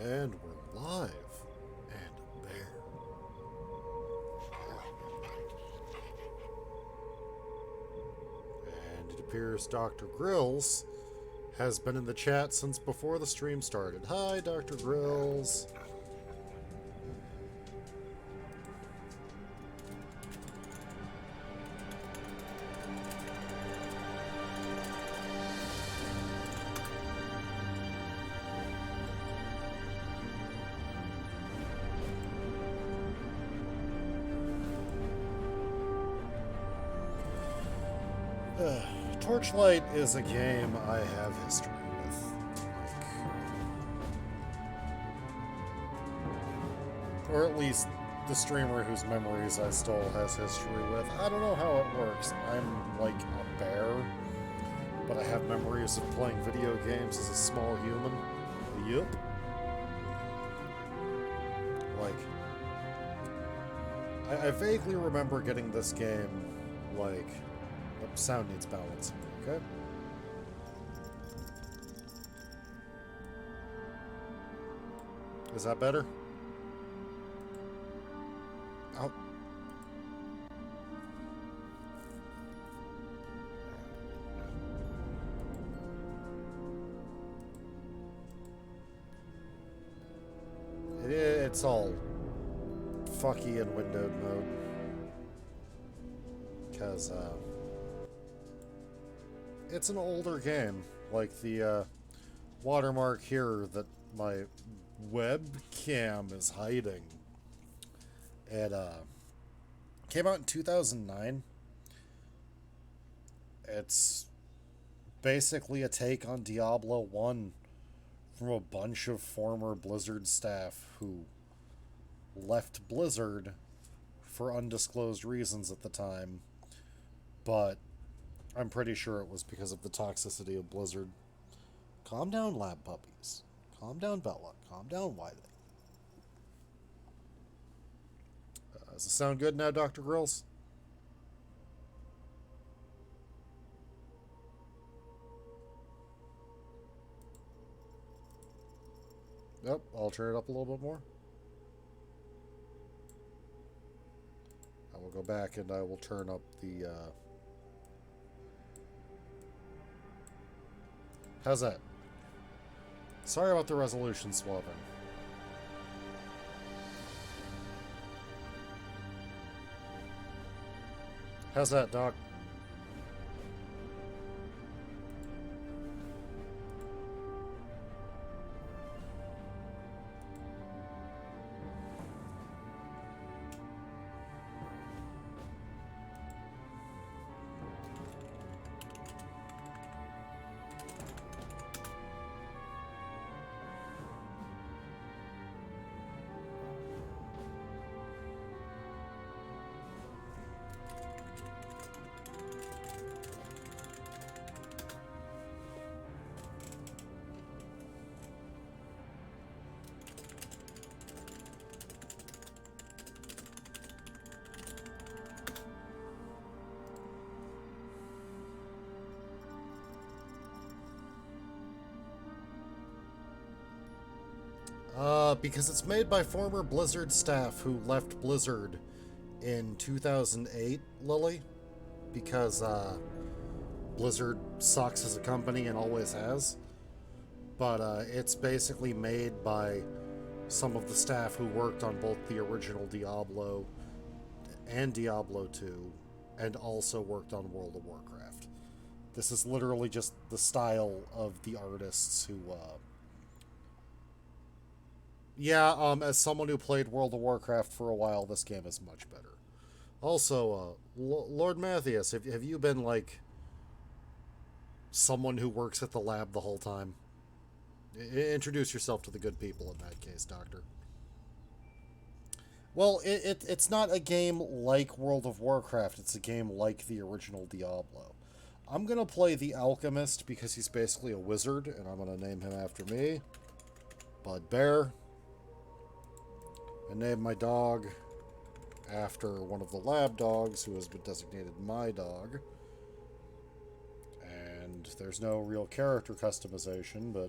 And we're live. And a bear. And it appears Dr. Grills has been in the chat since before the stream started. Hi, Dr. Grills. Torchlight is a game I have history with. Or at least the streamer whose memories I stole has history with. I don't know how it works. I'm like a bear, but I have memories of playing video games as a small human. Yup. Like, I vaguely remember getting this game, like, sound needs balancing, okay? Is that better? Oh. It's all fucky in windowed mode. Because, it's an older game, like the watermark here that my webcam is hiding. It came out in 2009. It's basically a take on Diablo 1 from a bunch of former Blizzard staff who left Blizzard for undisclosed reasons at the time, but I'm pretty sure it was because of the toxicity of Blizzard. Calm down, lab puppies. Calm down, Bella. Calm down, Wiley. Does it sound good now, Dr. Grills? Yep, I'll turn it up a little bit more. I will go back and I will turn up the... How's that? Sorry about the resolution swapping. How's that, Doc? Because it's made by former Blizzard staff who left Blizzard in 2008, Lily. Because, Blizzard sucks as a company and always has. But, it's basically made by some of the staff who worked on both the original Diablo and Diablo 2, and also worked on World of Warcraft. This is literally just the style of the artists who, Yeah, as someone who played World of Warcraft for a while, this game is much better. Also, Lord Matthias, have you been, like, someone who works at the lab the whole time? Introduce yourself to the good people in that case, Doctor. Well, it's not a game like World of Warcraft, it's a game like the original Diablo. I'm gonna play the Alchemist because he's basically a wizard, and I'm gonna name him after me. Bud Bear. I named my dog after one of the lab dogs who has been designated my dog. And there's no real character customization, but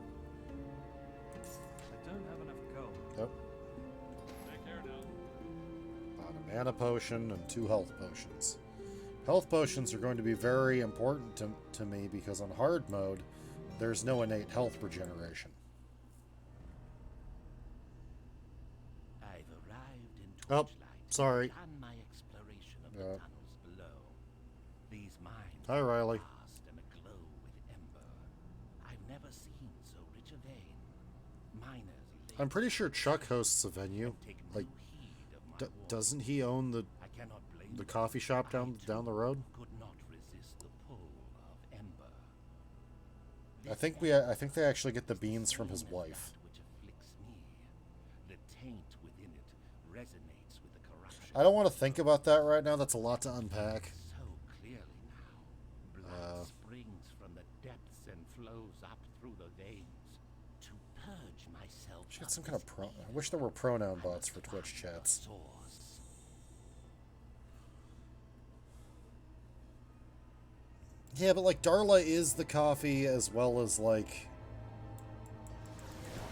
potion and 2 health potions. Health potions are going to be very important to me because on hard mode, there's no innate health regeneration. I've arrived in Oh, Torchlight. sorry. And begun my exploration of the tunnels below. These mines Hi, Riley. are vast and aglow with ember. I've never seen so rich a vein. Miners I'm pretty sure Chuck hosts a venue. take Like, no heed of my warning. doesn't he own the I cannot blame the them. coffee shop down the road? Could not resist the pull of ember. I think they actually get the beans from his wife. Which afflicts me. The taint within it resonates with the corruption. I don't want to think about that right now. That's a lot to unpack. So clearly now, blood springs from the depths and flows up through the veins to purge myself. Should get some kind of I wish there were pronoun bots for Twitch chats. Source. Yeah, but like Darla is the coffee as well as like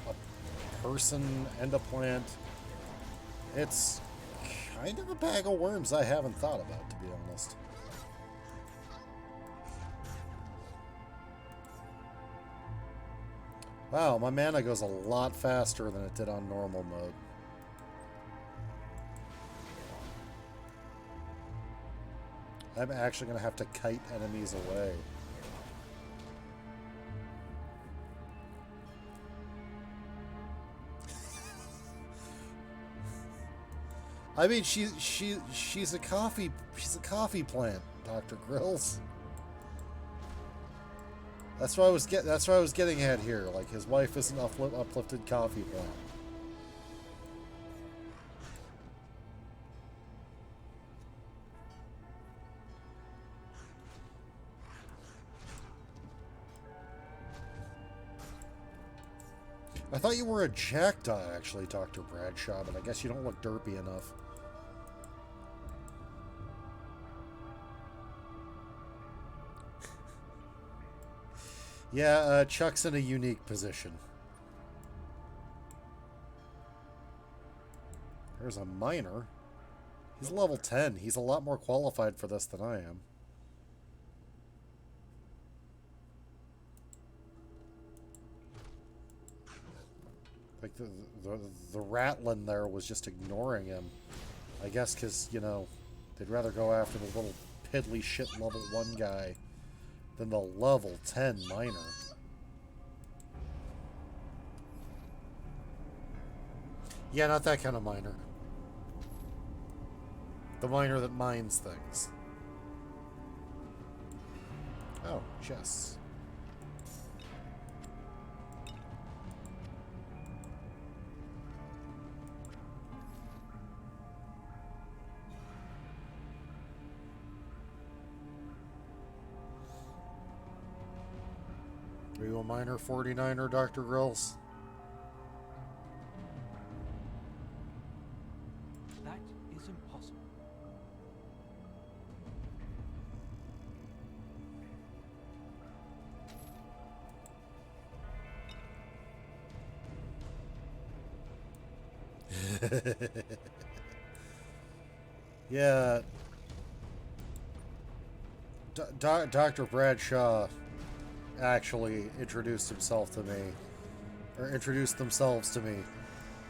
a person and a plant. It's kind of a bag of worms I haven't thought about, to be honest. Wow, my mana goes a lot faster than it did on normal mode. I'm actually going to have to kite enemies away. I mean, she's a coffee plant, Dr. Grills. That's what I was getting at here. Like, his wife is an uplifted coffee plant. I thought you were a jackdaw, actually, Dr. Bradshaw, but I guess you don't look derpy enough. Yeah, Chuck's in a unique position. There's a miner. He's level 10. He's a lot more qualified for this than I am. Like, the rattling there was just ignoring him. I guess because, you know, they'd rather go after the little piddly shit level 1 guy than the level 10 miner. Yeah, not that kind of miner. The miner that mines things. Oh, chests. Are you a minor 49er, Dr. Grills? That is impossible. Yeah. Dr. Bradshaw actually introduced himself to me, or introduced themselves to me.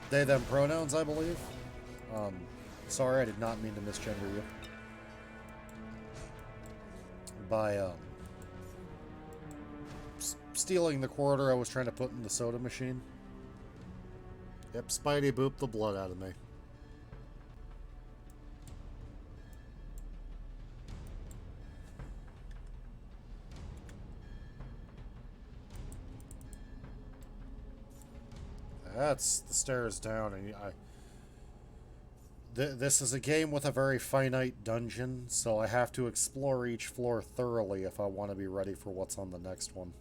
They, them pronouns, I believe. Sorry, I did not mean to misgender you. By, stealing the quarter I was trying to put in the soda machine. Yep, Spidey booped the blood out of me. That's the stairs down, and this is a game with a very finite dungeon, so I have to explore each floor thoroughly if I want to be ready for what's on the next one.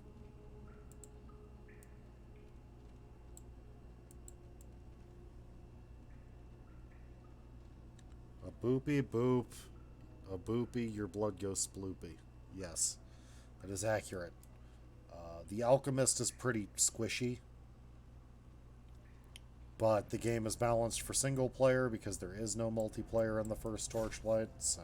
A boopy boop. A boopy, your blood goes sploopy. Yes, that is accurate. The alchemist is pretty squishy. but the game is balanced for single player because there is no multiplayer in the first Torchlight, so...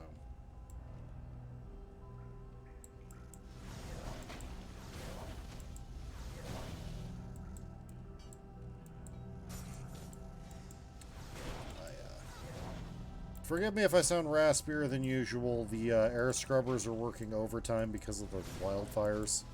Forgive me if I sound raspier than usual. The air scrubbers are working overtime because of the wildfires.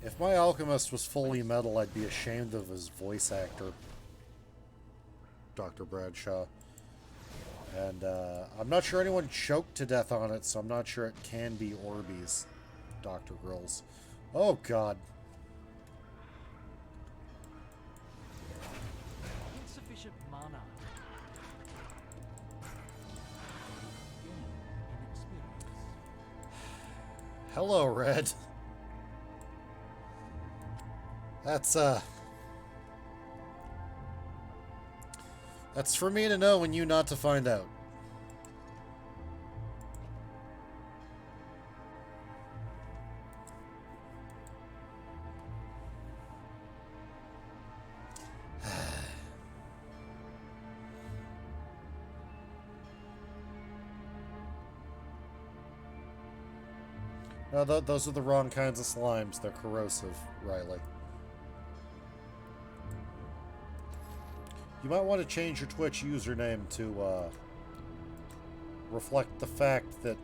If my alchemist was fully metal, I'd be ashamed of his voice actor, Dr. Bradshaw. And I'm not sure anyone choked to death on it, so I'm not sure it can be Orbeez, Dr. Grills. Oh, God. Insufficient mana. Inexperience. Hello, Red. That's for me to know and you not to find out. No, those are the wrong kinds of slimes. They're corrosive, Riley. You might want to change your Twitch username to reflect the fact that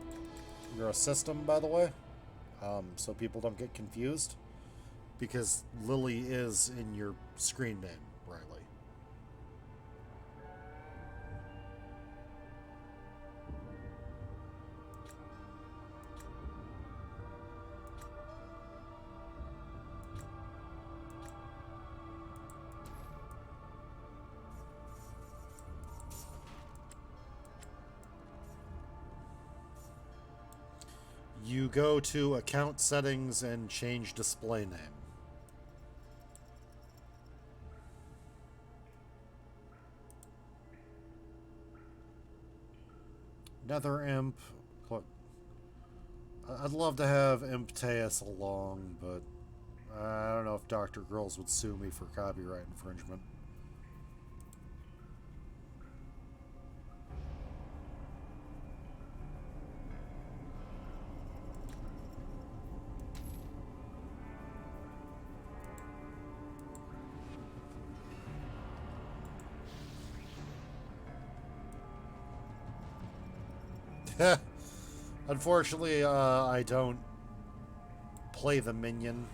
you're a system, by the way, so people don't get confused, because Lily is in your screen name, Riley. You go to account settings and change display name. Nether Imp. Look, I'd love to have Imp Teus along, but I don't know if Dr. Grills would sue me for copyright infringement. Unfortunately, I don't play the minion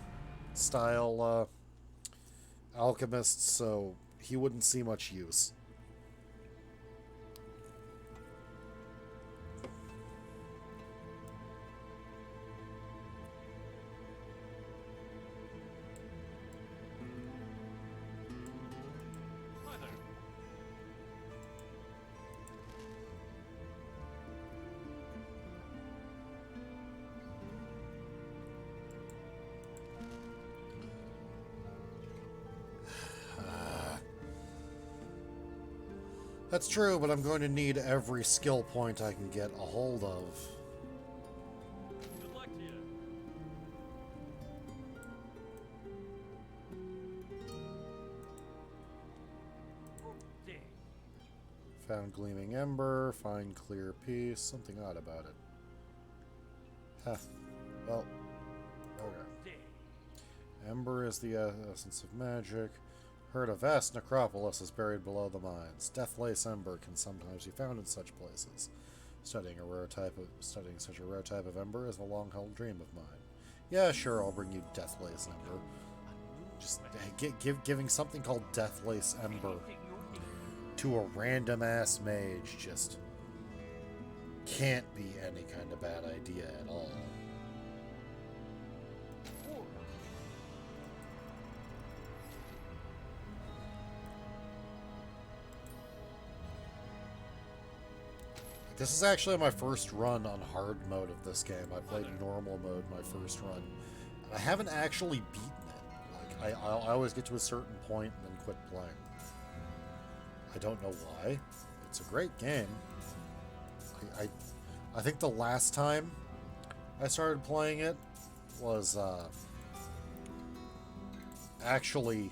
style alchemist, so he wouldn't see much use. That's true, but I'm going to need every skill point I can get a hold of. Good luck to you. Dang. Found Gleaming Ember, find Clear Piece, something odd about it. Huh. Well, okay. Ember is the essence of magic. Heard a vast necropolis is buried below the mines. Deathlace Ember can sometimes be found in such places. Studying such a rare type of ember is a long-held dream of mine. Yeah, sure, I'll bring you Deathlace Ember. Just giving something called Deathlace Ember to a random-ass mage just can't be any kind of bad idea at all. This is actually my first run on hard mode of this game. I played normal mode my first run. And I haven't actually beaten it. Like, I always get to a certain point and then quit playing. I don't know why. It's a great game. I think the last time I started playing it was actually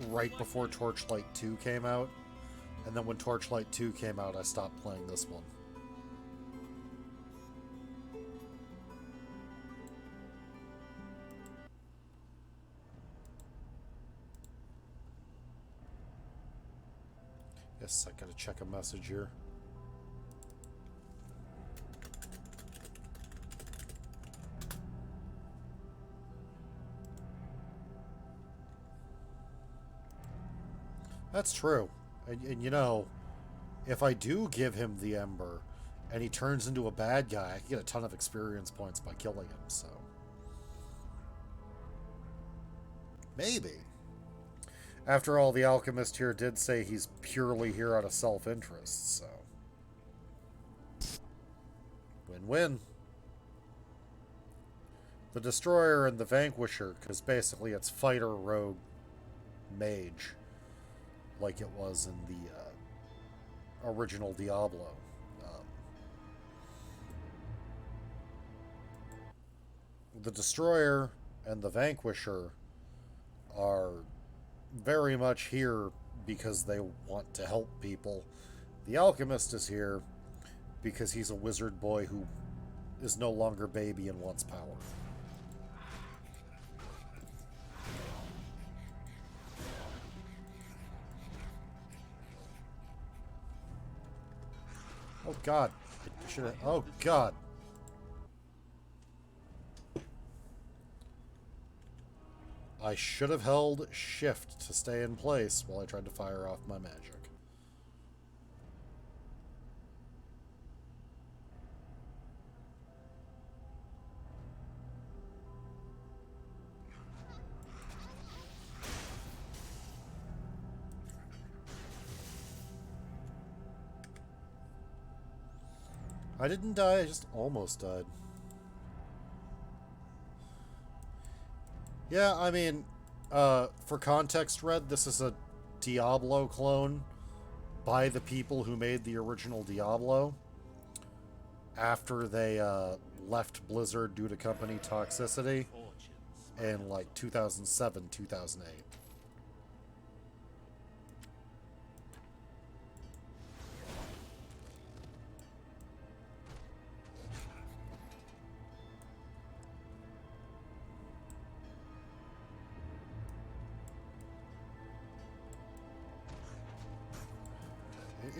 right before Torchlight 2 came out. And then when Torchlight 2 came out, I stopped playing this one. Yes, I gotta check a message here. That's true. And you know, if I do give him the Ember and he turns into a bad guy, I can get a ton of experience points by killing him, so. Maybe. After all, the Alchemist here did say he's purely here out of self-interest, so. Win-win. The Destroyer and the Vanquisher, because basically it's fighter, rogue, mage, like it was in the original Diablo. The Destroyer and the Vanquisher are very much here because they want to help people. The Alchemist is here because he's a wizard boy who is no longer baby and wants power. Oh God. I should have. Oh God. I should have held shift to stay in place while I tried to fire off my magic. I didn't die, I just almost died. Yeah, I mean, for context, Red, this is a Diablo clone by the people who made the original Diablo after they left Blizzard due to company toxicity in like 2007, 2008.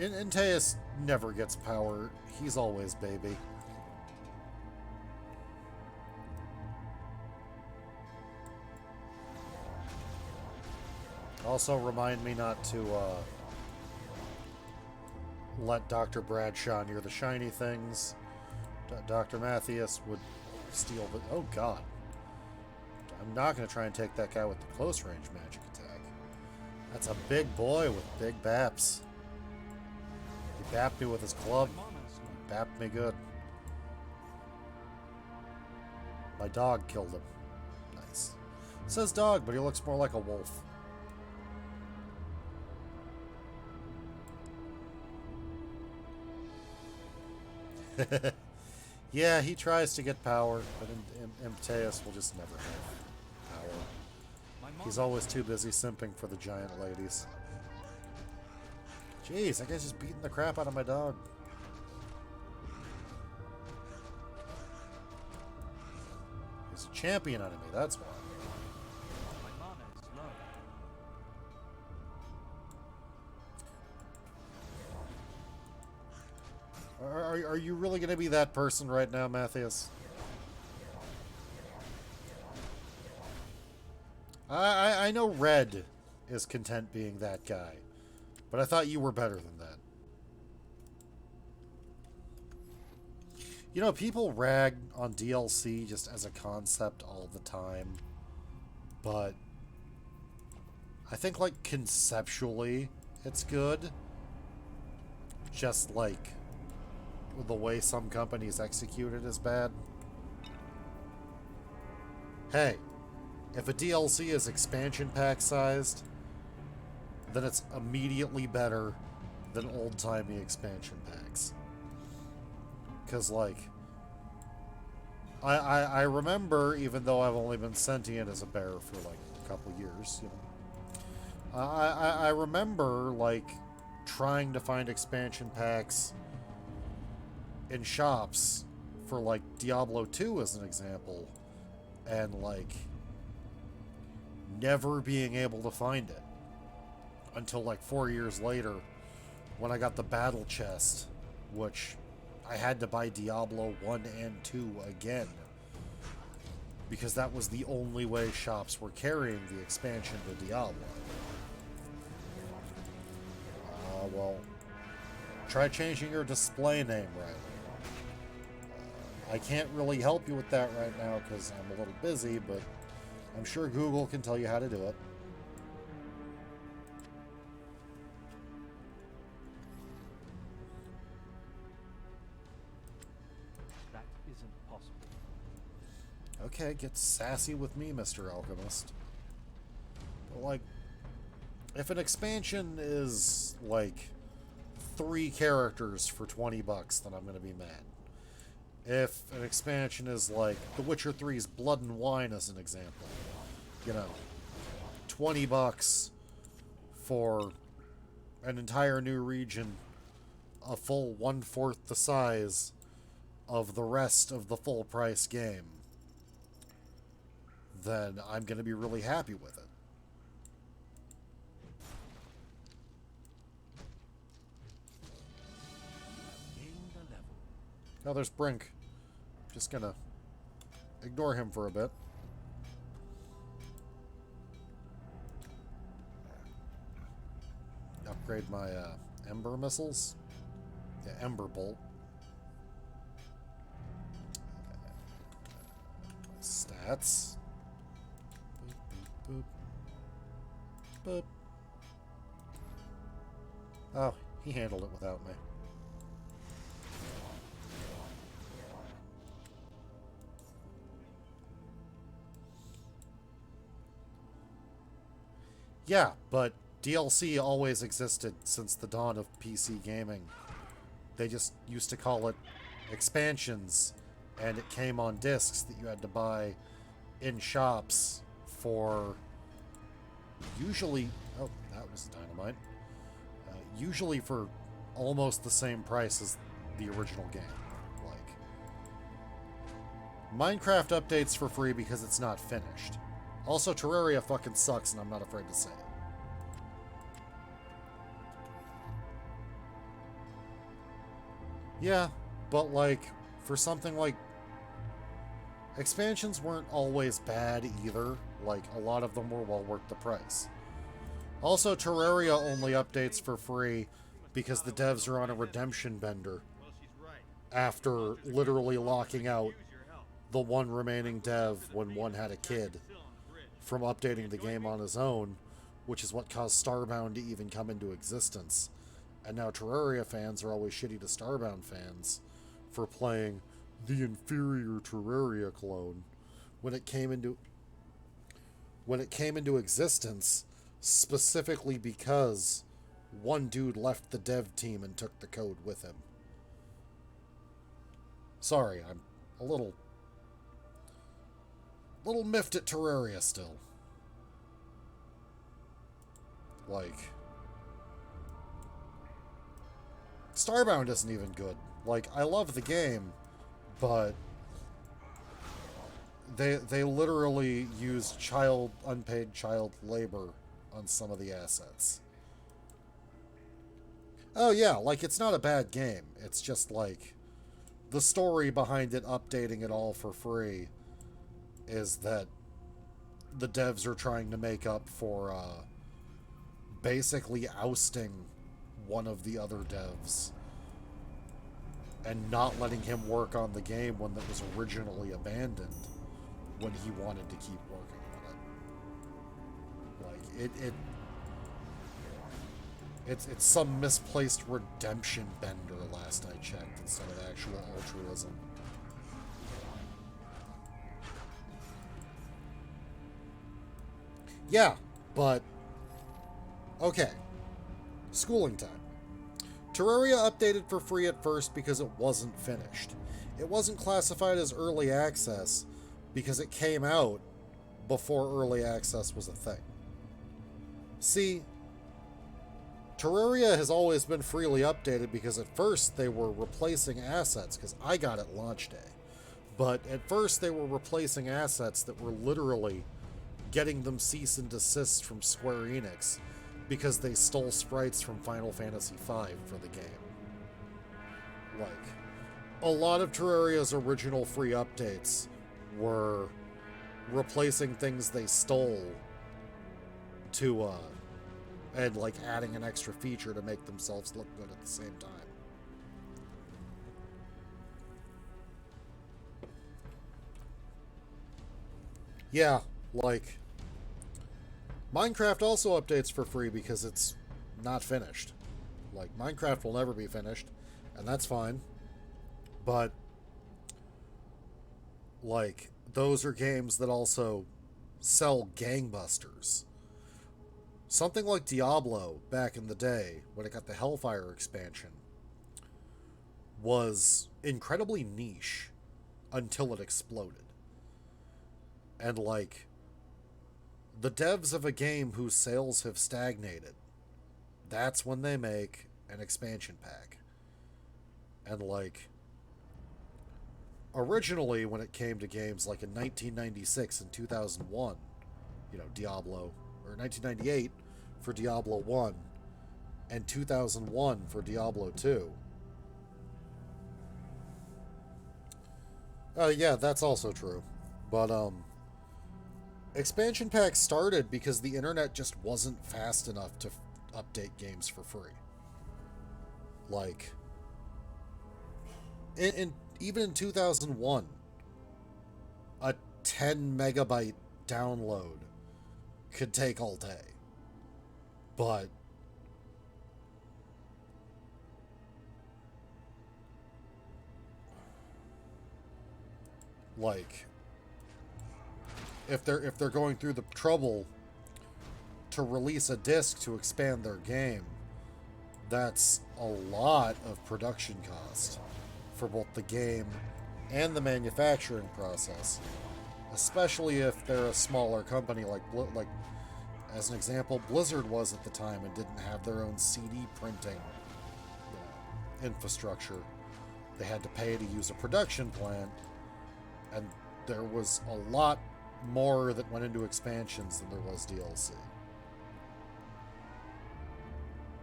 Antaeus never gets power. He's always baby. Also, remind me not to let Dr. Bradshaw near the shiny things. Dr. Matthias would steal the... Oh, God. I'm not going to try and take that guy with the close range magic attack. That's a big boy with big baps. He bapped me with his club. He bapped me good. My dog killed him. Nice. It says dog, but he looks more like a wolf. Yeah, he tries to get power, but Antaeus will just never have power. He's always too busy simping for the giant ladies. Jeez, that guy's just beating the crap out of my dog. He's a champion enemy, that's why. My mana is low. Are you really going to be that person right now, Matthias? I know Red is content being that guy, but I thought you were better than that. You know, people rag on DLC just as a concept all the time, but I think, like, conceptually it's good. Just, like, the way some companies execute it is bad. Hey, if a DLC is expansion pack sized, then it's immediately better than old-timey expansion packs. Because, like, I remember, even though I've only been sentient as a bear for, like, a couple years, you know, I remember, like, trying to find expansion packs in shops for, like, Diablo 2 as an example, and, like, never being able to find it until, like, 4 years later when I got the battle chest, which I had to buy Diablo 1 and 2 again, because that was the only way shops were carrying the expansion to Diablo. Well, try changing your display name, Riley. I can't really help you with that right now because I'm a little busy, but I'm sure Google can tell you how to do it. That isn't possible. Okay, get sassy with me, Mr. Alchemist. But, like, if an expansion is, like, 3 characters for $20, then I'm gonna be mad. If an expansion is like The Witcher 3's Blood and Wine, as an example, you know, $20 for an entire new region, a full 1/4 the size of the rest of the full price game, then I'm going to be really happy with it. Oh, there's Brink. Just gonna ignore him for a bit. Upgrade my Ember missiles. Yeah, Ember Bolt. Stats. Boop, boop, boop. Boop. Oh, he handled it without me. Yeah, but DLC always existed since the dawn of PC gaming. They just used to call it expansions, and it came on discs that you had to buy in shops for usually... Oh, that was dynamite. Usually for almost the same price as the original game. Like, Minecraft updates for free because it's not finished. Also, Terraria fucking sucks, and I'm not afraid to say it. Yeah, but, like, for something like... Expansions weren't always bad, either. Like, a lot of them were well worth the price. Also, Terraria only updates for free because the devs are on a redemption bender after literally locking out the one remaining dev when one had a kid from updating the game on his own, which is what caused Starbound to even come into existence. And now Terraria fans are always shitty to Starbound fans for playing the inferior Terraria clone when it came into existence specifically because one dude left the dev team and took the code with him. Sorry, I'm a little miffed at Terraria still. Like, Starbound isn't even good. Like, I love the game, but they literally use unpaid child labor on some of the assets. Oh yeah, like, it's not a bad game. It's just like the story behind it updating it all for free is that the devs are trying to make up for basically ousting one of the other devs and not letting him work on the game when it was originally abandoned when he wanted to keep working on it. Like, it's some misplaced redemption bender last I checked instead of actual altruism. Yeah, but okay. Schooling time. Terraria updated for free at first because it wasn't finished. It wasn't classified as early access because it came out before early access was a thing. See, Terraria has always been freely updated because at first they were replacing assets, because I got it launch day. But at first they were replacing assets that were literally getting them cease and desist from Square Enix because they stole sprites from Final Fantasy V for the game. Like, a lot of Terraria's original free updates were replacing things they stole to, and like adding an extra feature to make themselves look good at the same time. Yeah, like, Minecraft also updates for free because it's not finished. Like, Minecraft will never be finished, and that's fine. But, like, those are games that also sell gangbusters. Something like Diablo, back in the day, when it got the Hellfire expansion, was incredibly niche until it exploded. And, like, the devs of a game whose sales have stagnated, that's when they make an expansion pack. And, like, originally, when it came to games like in 1996 and 2001, you know, Diablo, or 1998 for Diablo 1, and 2001 for Diablo 2. Yeah, that's also true. But, expansion packs started because the internet just wasn't fast enough to update games for free. Like, even in 2001, a 10 megabyte download could take all day. But like, if they're going through the trouble to release a disc to expand their game, that's a lot of production cost for both the game and the manufacturing process, especially if they're a smaller company like as an example, Blizzard was at the time and didn't have their own CD printing infrastructure. They had to pay to use a production plant, and there was a lot more that went into expansions than there was DLC.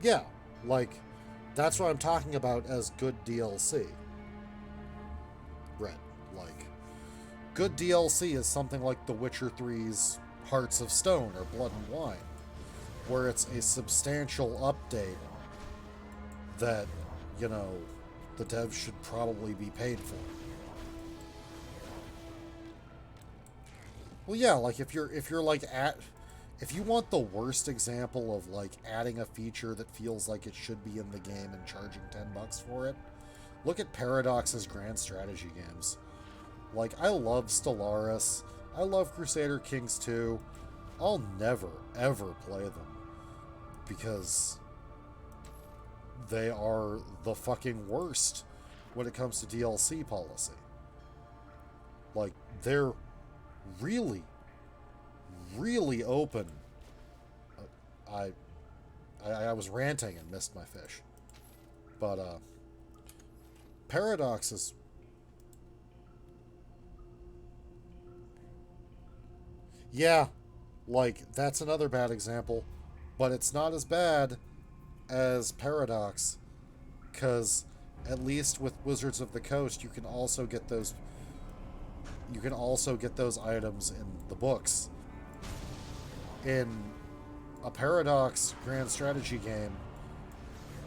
Yeah, like, that's what I'm talking about as good DLC. Red, like, good DLC is something like The Witcher 3's Hearts of Stone or Blood and Wine, where it's a substantial update that, you know, the devs should probably be paid for. Well, yeah, like, if you want the worst example of, like, adding a feature that feels like it should be in the game and charging $10 for it, look at Paradox's grand strategy games. Like, I love Stellaris, I love Crusader Kings 2. I'll never, ever play them because they are the fucking worst when it comes to DLC policy. Like, they're really, really open. I was ranting and missed my fish. But, Paradox is... Yeah, like, that's another bad example. But it's not as bad as Paradox, because at least with Wizards of the Coast, you can also get those items in the books. In a Paradox grand strategy game,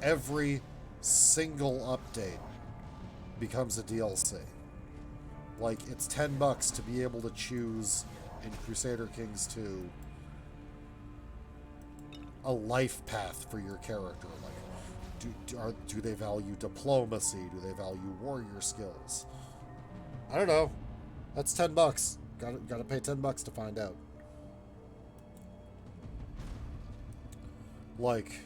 every single update becomes a DLC. Like, it's $10 to be able to choose in Crusader Kings 2 a life path for your character. Like, do they value diplomacy? Do they value warrior skills? I don't know. That's $10. Gotta pay $10 to find out. Like,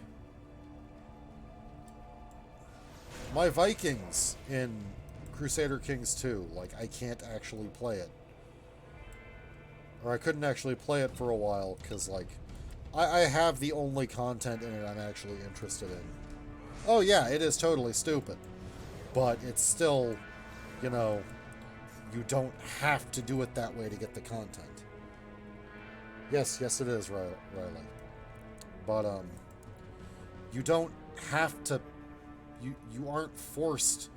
my Vikings in Crusader Kings 2, like, I can't actually play it. Or I couldn't actually play it for a while, because, like, I have the only content in it I'm actually interested in. Oh yeah, it is totally stupid. But it's still, you know, you don't have to do it that way to get the content. Yes, it is, Riley. But, you don't have to, you aren't forced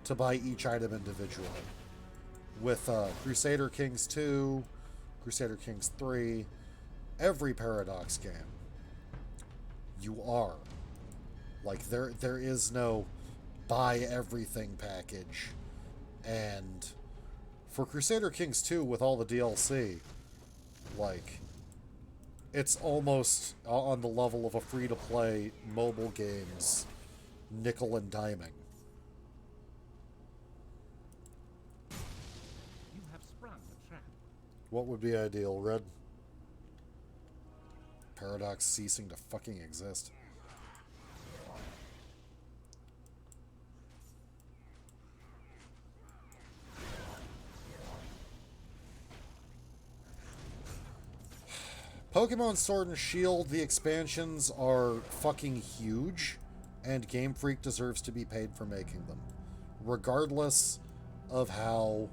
to buy each item individually. With, Crusader Kings 2, Crusader Kings 3, every Paradox game, you are. Like, there is no buy everything package. And for Crusader Kings 2, with all the DLC, like, it's almost on the level of a free-to-play mobile game's nickel and diming. You have sprung a trap. What would be ideal, Red? Paradox ceasing to fucking exist. Pokemon Sword and Shield, the expansions are fucking huge, and Game Freak deserves to be paid for making them. Regardless of how...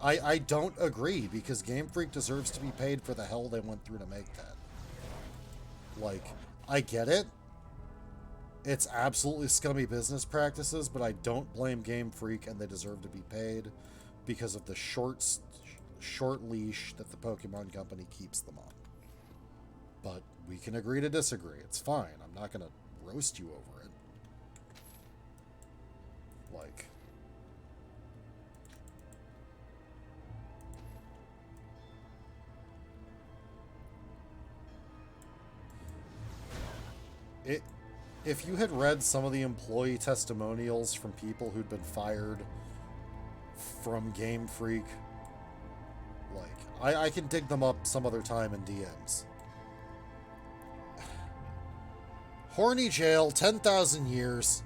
I don't agree, because Game Freak deserves to be paid for the hell they went through to make that. Like, I get it. It's absolutely scummy business practices, but I don't blame Game Freak, and they deserve to be paid because of the short leash that the Pokemon Company keeps them on. But we can agree to disagree. It's fine. I'm not going to roast you over it. Like... If you had read some of the employee testimonials from people who'd been fired from Game Freak, like, I can dig them up some other time in DMs. Horny jail, 10,000 years.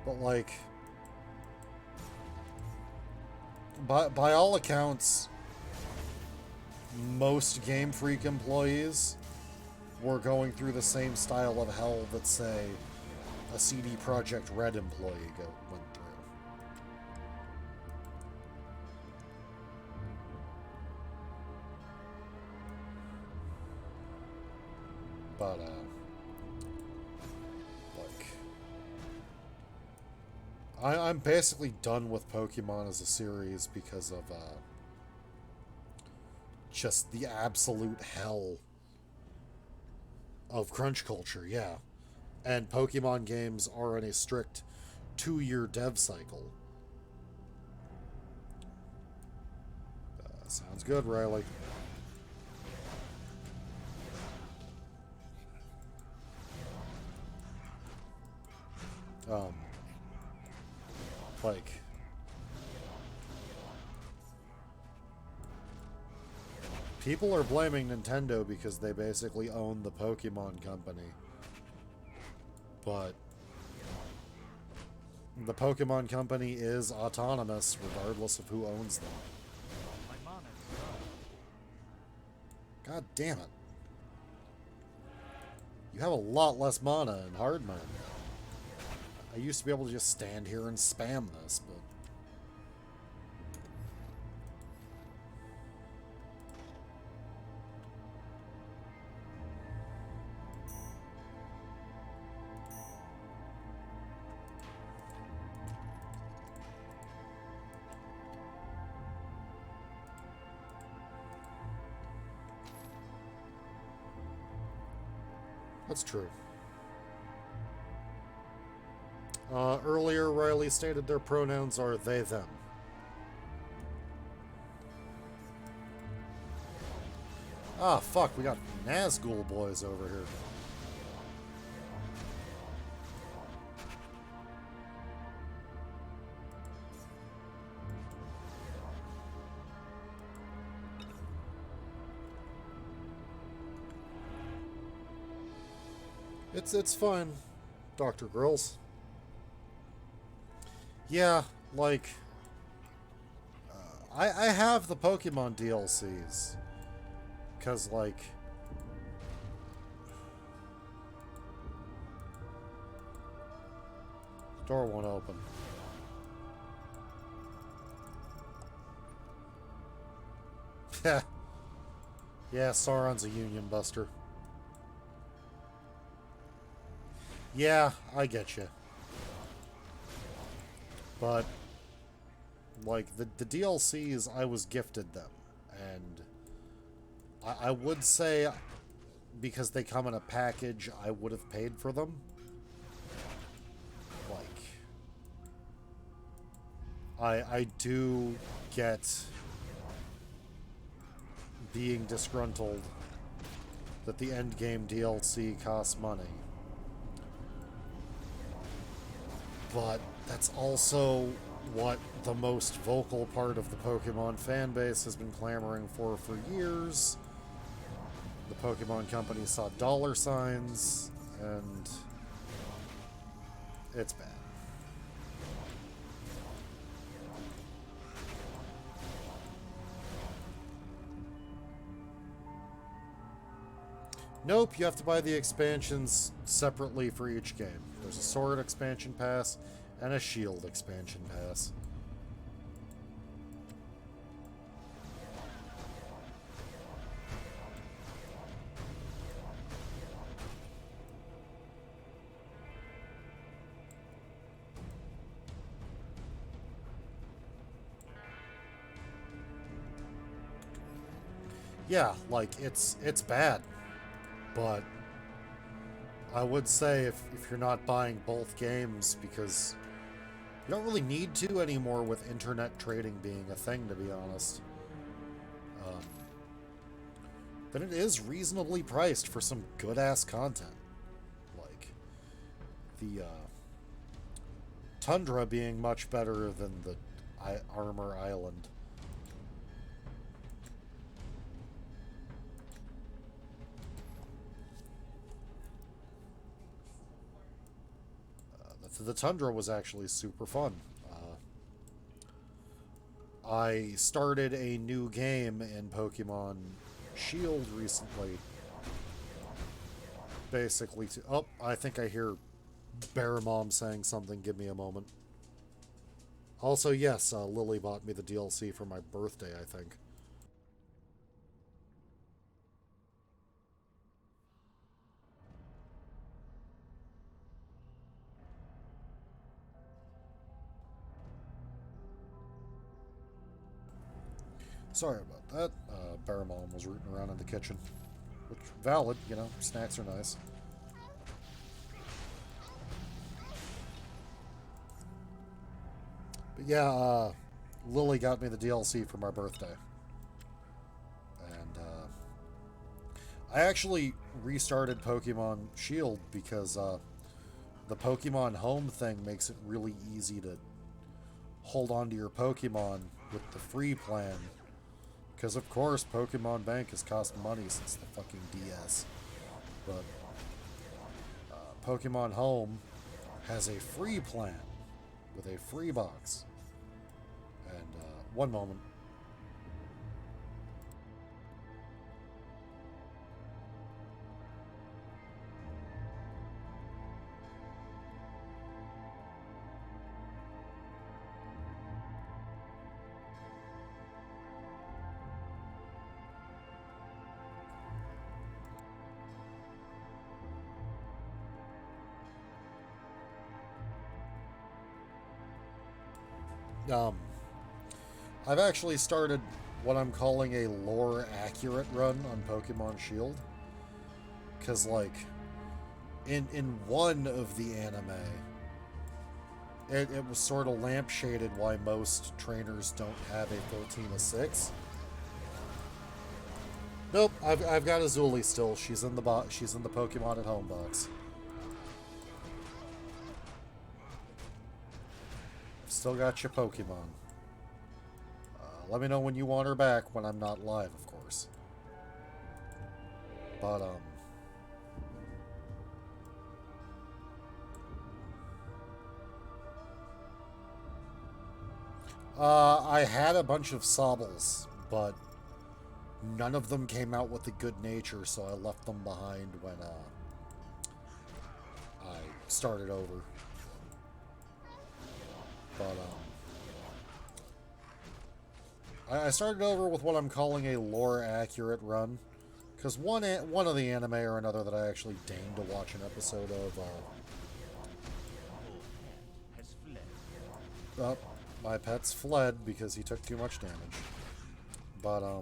But, like, by all accounts, most Game Freak employees were going through the same style of hell that, say, a CD Projekt Red employee went through. But, like, I'm basically done with Pokemon as a series because of, just the absolute hell of crunch culture, yeah. And Pokemon games are in a strict 2-year dev cycle. Sounds good, Riley. Like... people are blaming Nintendo because they basically own the Pokemon Company. But the Pokemon Company is autonomous regardless of who owns them. My mana is low. God damn it. You have a lot less mana in hard mode. I used to be able to just stand here and spam this, but... That's true. Earlier, Riley stated their pronouns are they, them. Ah, fuck, we got Nazgul boys over here. It's fine, Dr. Grills. Yeah, like I have the Pokemon DLCs because like the door won't open. Yeah, Sauron's a Union Buster. Yeah, I get you. But, like, the DLCs, I was gifted them. And I would say, because they come in a package, I would have paid for them. Like, I do get being disgruntled that the endgame DLC costs money. But that's also what the most vocal part of the Pokemon fan base has been clamoring for years. The Pokemon Company saw dollar signs, and it's bad. Nope, you have to buy the expansions separately for each game. There's a Sword expansion pass and a Shield expansion pass. Yeah, like, it's bad. But I would say if you're not buying both games, because you don't really need to anymore with internet trading being a thing, to be honest, then it is reasonably priced for some good-ass content. Like, the Tundra being much better than the Armor Island. The Tundra was actually super fun. I started a new game in Pokemon Shield recently. Basically to... Oh, I think I hear Bear Mom saying something. Give me a moment. Also, yes, Lily bought me the DLC for my birthday, I think. Sorry about that. Bear Mom was rooting around in the kitchen. Which, valid, you know, snacks are nice. But yeah, Lily got me the DLC for my birthday. And I actually restarted Pokemon Shield because the Pokemon Home thing makes it really easy to hold on to your Pokemon with the free plan. Because, of course, Pokemon Bank has cost money since the fucking DS. But Pokemon Home has a free plan with a free box. And, one moment. I've actually started what I'm calling a lore-accurate run on Pokemon Shield. Because, like, in one of the anime, it was sort of lampshaded why most trainers don't have a 13-6. Nope, I've got Azuli still. She's in the she's in the Pokemon at Home box. Still got your Pokemon. Let me know when you want her back when I'm not live, of course. But, I had a bunch of Sobbles, but none of them came out with a good nature, so I left them behind when I started over. But I started over with what I'm calling a lore-accurate run, because one of the anime or another that I actually deigned to watch an episode of. My pet's fled because he took too much damage. But I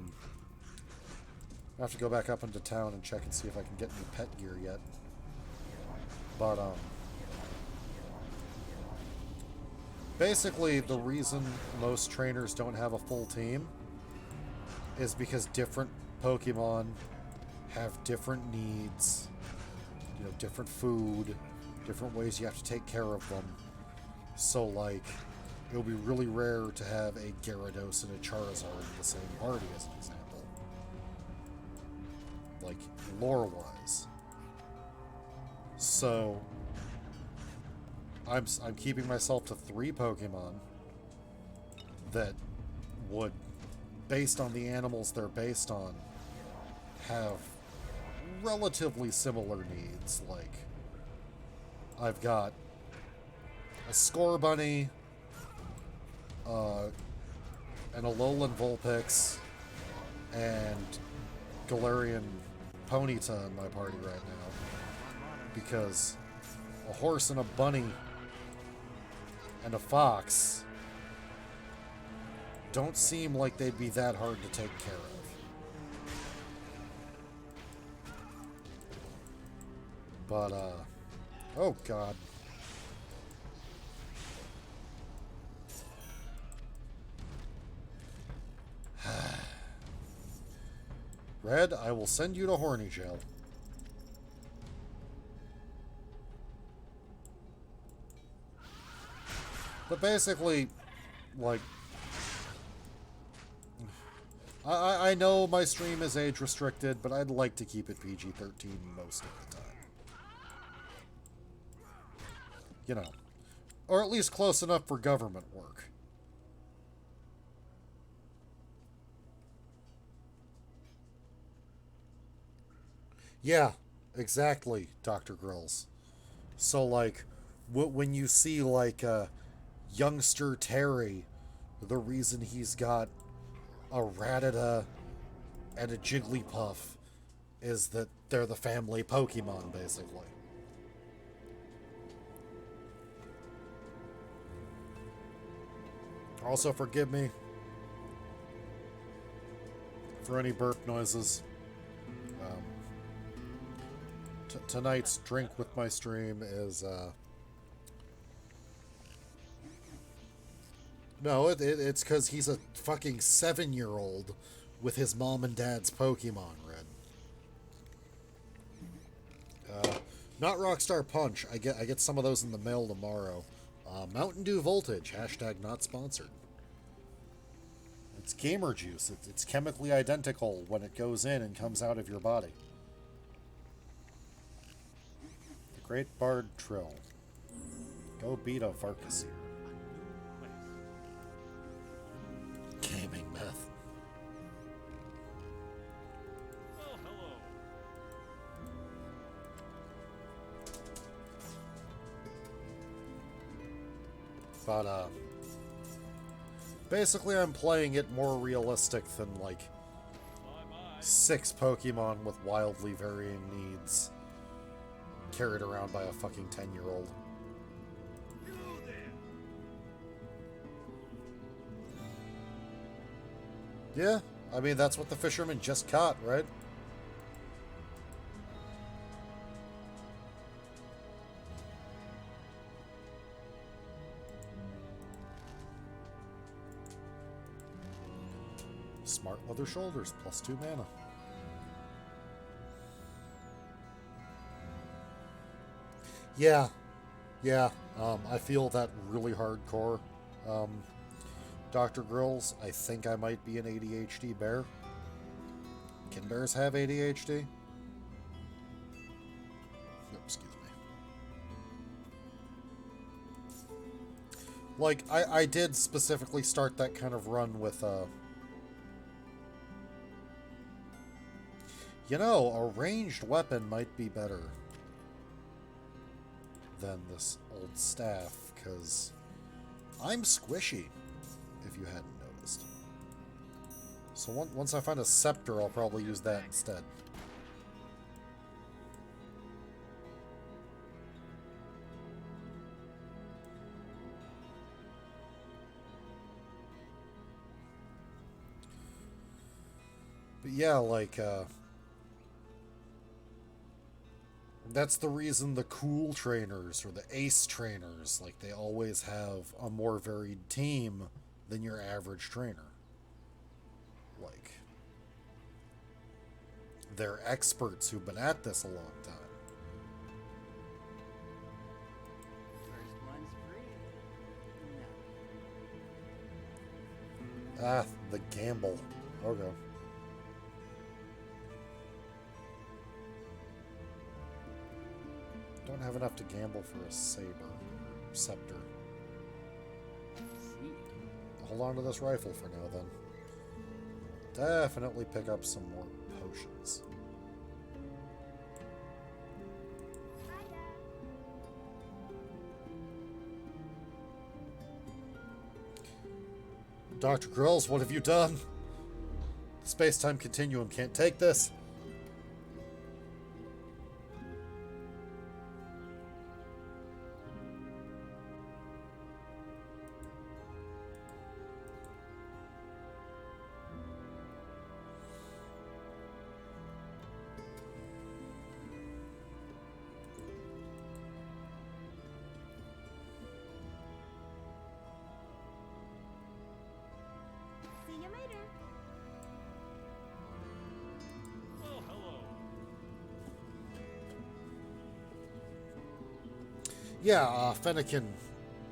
have to go back up into town and check and see if I can get any pet gear yet. But basically, the reason most trainers don't have a full team is because different Pokemon have different needs, you know, different food, different ways you have to take care of them. So, like, it'll be really rare to have a Gyarados and a Charizard in the same party, as an example. Like, lore-wise. So, I'm keeping myself to 3 Pokemon that would, based on the animals they're based on, have relatively similar needs. Like, I've got a Scorbunny, an Alolan Vulpix, and Galarian Ponyta in my party right now. Because a horse and a bunny and a fox don't seem like they'd be that hard to take care of. But, oh god. Red, I will send you to horny jail. But basically, like, I know my stream is age restricted, but I'd like to keep it PG-13 most of the time. You know, or at least close enough for government work. Yeah, exactly, Dr. Grills. So, like, when you see, like, youngster Terry, the reason he's got a Rattata and a Jigglypuff is that they're the family Pokemon, basically. Also, forgive me for any burp noises. Tonight's drink with my stream is, no, it's because he's a fucking 7-year-old with his mom and dad's Pokemon, Red. Not Rockstar Punch. I get some of those in the mail tomorrow. Mountain Dew Voltage, hashtag not sponsored. It's gamer juice. It's chemically identical when it goes in and comes out of your body. The Great Bard Trill. Go beat a Varkaseer. Gaming meth. Oh, hello. But, basically I'm playing it more realistic than, like, 6 Pokemon with wildly varying needs carried around by a fucking 10-year-old. Yeah, I mean, that's what the fisherman just caught, right? Smart leather shoulders, +2 mana. Yeah, I feel that really hardcore. Dr. Grills, I think I might be an ADHD bear. Can bears have ADHD? No, excuse me. Like, I did specifically start that kind of run with, you know, a ranged weapon might be better than this old staff, because I'm squishy, if you hadn't noticed. So once I find a scepter, I'll probably use that instead. But yeah, like, that's the reason the cool trainers or the ace trainers, like, they always have a more varied team than your average trainer. Like, they're experts who've been at this a long time. First one's free. No. Ah, the gamble. Okay. Don't have enough to gamble for a saber or scepter. See. Hold on to this rifle for now, then. Definitely pick up some more potions. Dr. Grills, what have you done? The space-time continuum can't take this. See you later. Oh, hello. Yeah, Fennekin.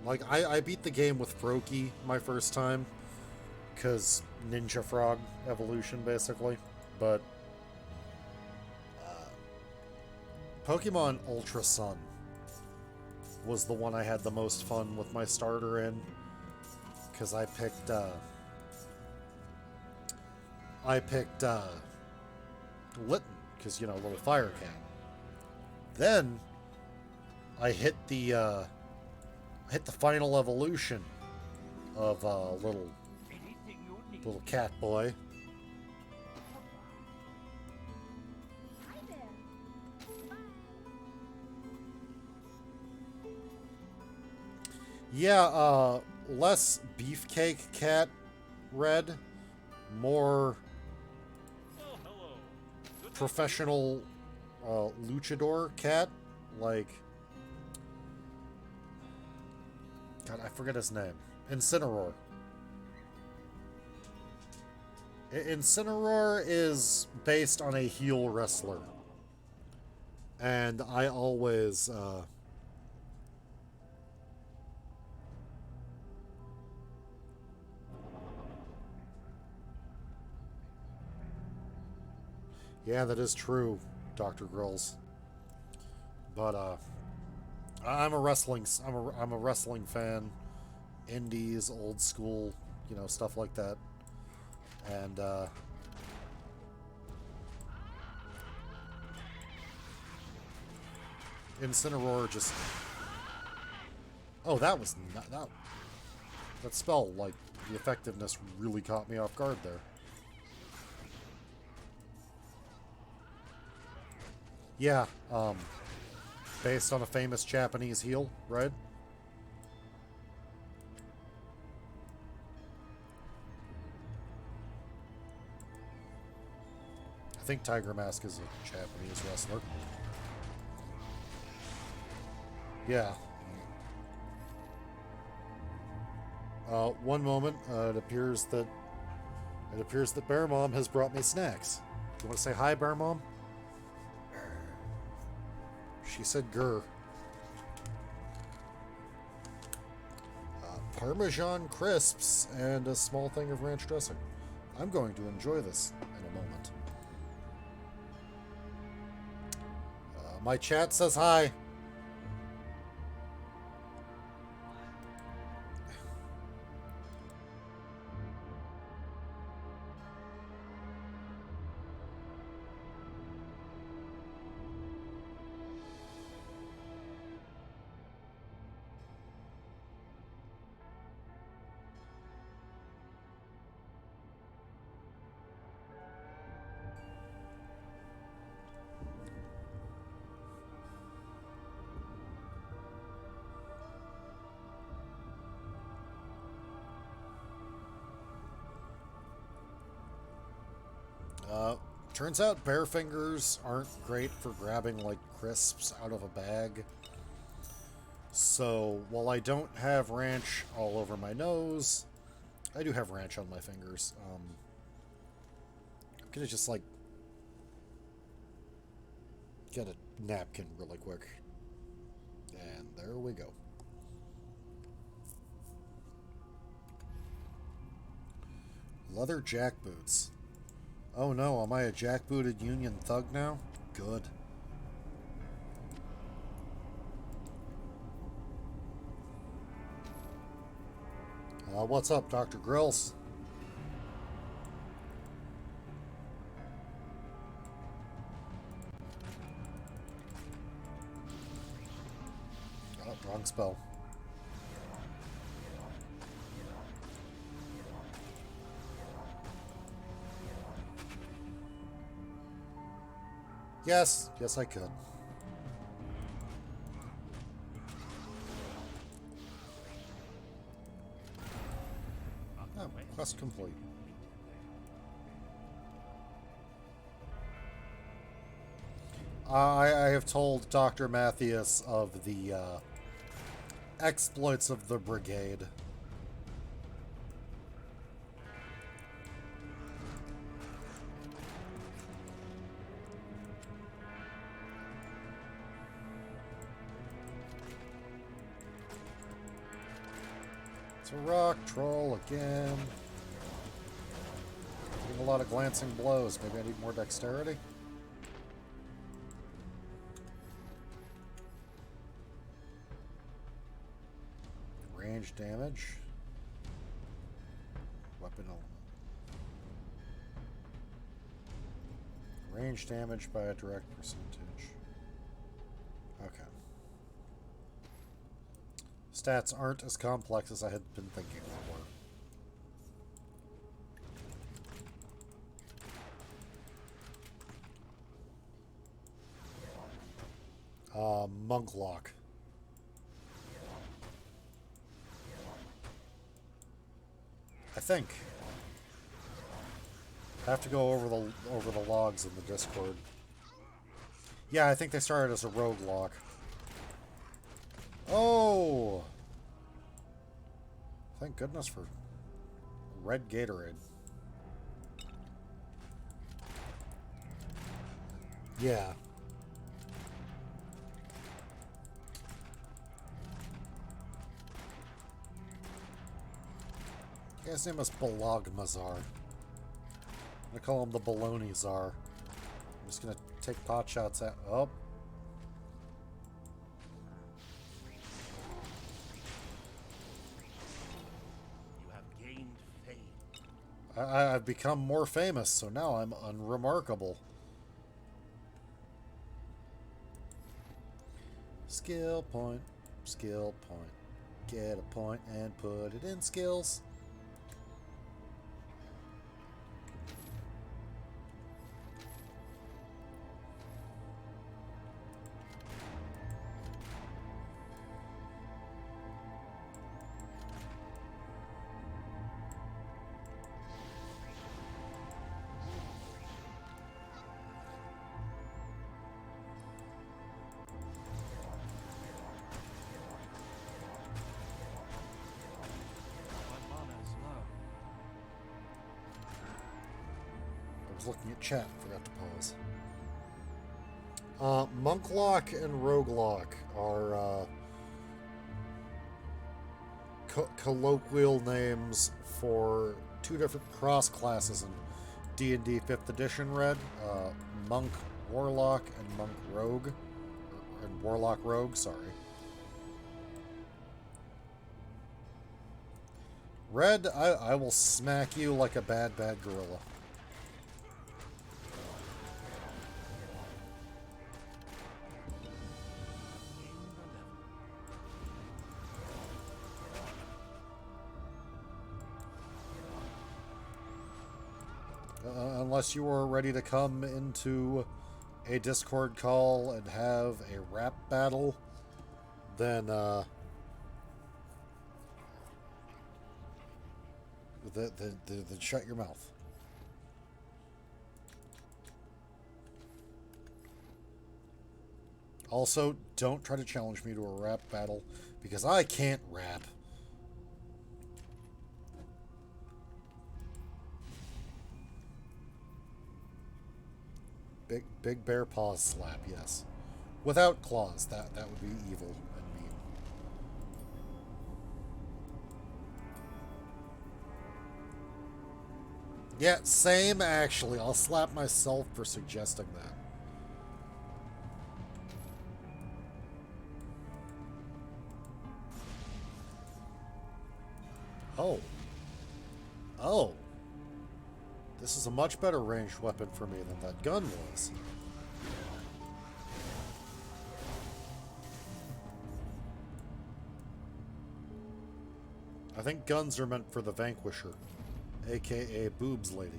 Like, I beat the game with Froakie my first time, because Ninja Frog evolution, basically. But Pokemon Ultra Sun was the one I had the most fun with my starter in, because I picked Litten, because, you know, little fire cat. Then I hit the final evolution of little cat boy. Hi there. Bye. Yeah, less beefcake cat red, more Oh, hello. Good professional luchador cat, like, God, I forget his name. Incineroar. Incineroar is based on a heel wrestler. And I always, yeah, that is true, Dr. Grills. But, I'm a wrestling fan. Indies, old school, you know, stuff like that. And Incineroar just, oh, that was not that spell, like, the effectiveness really caught me off guard there. Yeah, based on a famous Japanese heel, right? I think Tiger Mask is a Japanese wrestler. Yeah. One moment, it appears that Bear Mom has brought me snacks. You want to say hi, Bear Mom? She said grr. Parmesan crisps and a small thing of ranch dressing. I'm going to enjoy this in a moment. My chat says hi. Turns out bare fingers aren't great for grabbing, like, crisps out of a bag. So, while I don't have ranch all over my nose, I do have ranch on my fingers. I'm gonna just, like, get a napkin really quick. And there we go. Leather jackboots. Oh no, am I a jackbooted Union thug now? Good. What's up, Dr. Grills? Oh, wrong spell. Yes, yes I could. Oh, quest complete. I have told Dr. Matthias of the exploits of the brigade. It's a rock troll again. Getting a lot of glancing blows. Maybe I need more dexterity? Range damage. Weapon element. Range damage by a direct percentage. Okay. Stats aren't as complex as I had been thinking they were. Monk lock. I think. I have to go over the logs in the Discord. Yeah, I think they started as a rogue lock. Oh! Thank goodness for red Gatorade. Yeah. The guy's name is Balagmazar. I'm gonna call him the Baloney Czar. I'm just gonna take pot shots at. Oh. You have gained fame. I've become more famous, so now I'm unremarkable. Skill point, skill point. Get a point and put it in skills. My mana is low. I was looking at chat, forgot to pause. Monklock and Roguelock are colloquial names for two different cross classes in D&D 5th edition Red. Monk Warlock and Monk Rogue. And Warlock Rogue, sorry. Red, I will smack you like a bad gorilla. Unless you are ready to come into a Discord call and have a rap battle, then then shut your mouth. Also, don't try to challenge me to a rap battle, because I can't rap. Big bear paws slap, yes. Without claws, that would be evil and mean. Yeah, same actually. I'll slap myself for suggesting that. Oh. Oh. This is a much better ranged weapon for me than that gun was. I think guns are meant for the Vanquisher, aka Boobs Lady.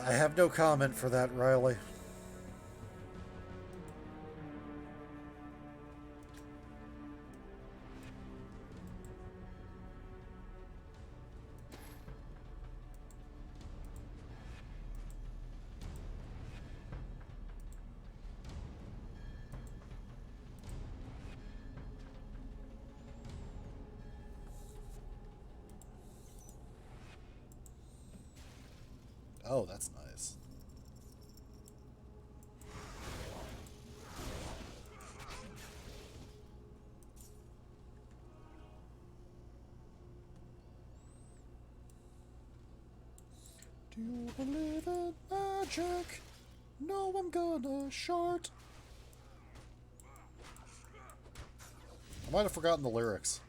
I have no comment for that, Riley. Oh, that's nice. Do you believe in magic? No, I'm gonna shart. I might have forgotten the lyrics.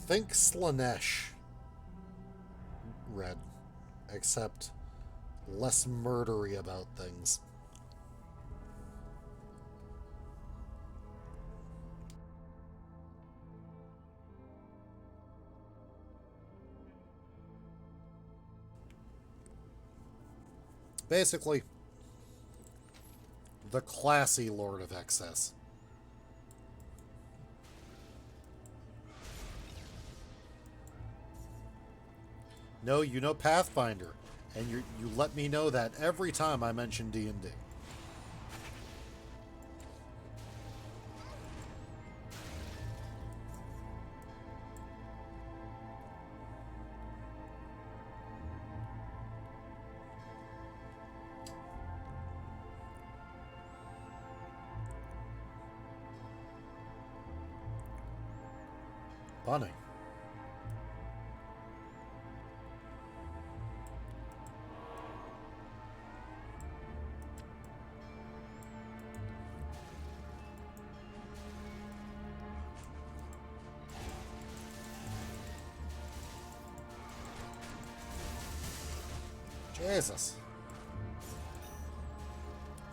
Think Slanesh, Red, except less murdery about things. Basically, the classy Lord of Excess. No, you know Pathfinder, and you let me know that every time I mention D&D. Bunny. Jesus.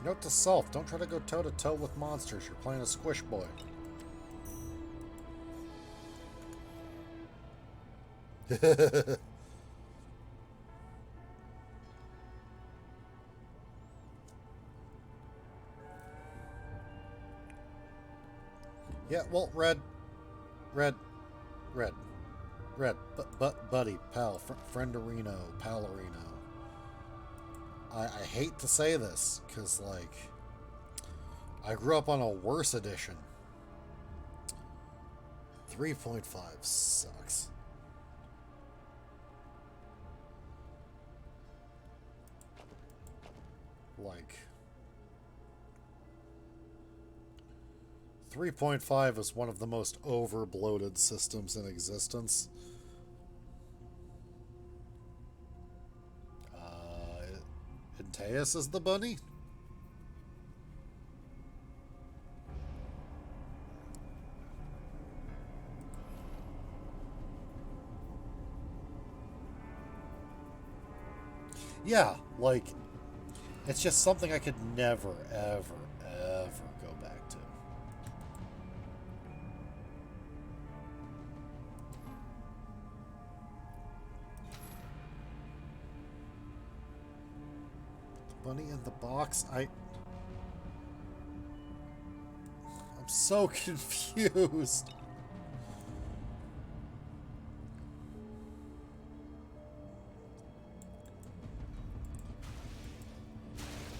Note to self, don't try to go toe-to-toe with monsters. You're playing a squish boy. Yeah, well, Red, Red, buddy, pal, frienderino, palerino. I hate to say this, because, like, I grew up on a worse edition. 3.5 sucks. Like, 3.5 is one of the most over-bloated systems in existence. Antaeus is the bunny? Yeah, like, it's just something I could never, ever, ever go back to. Bunny in the box, I'm so confused.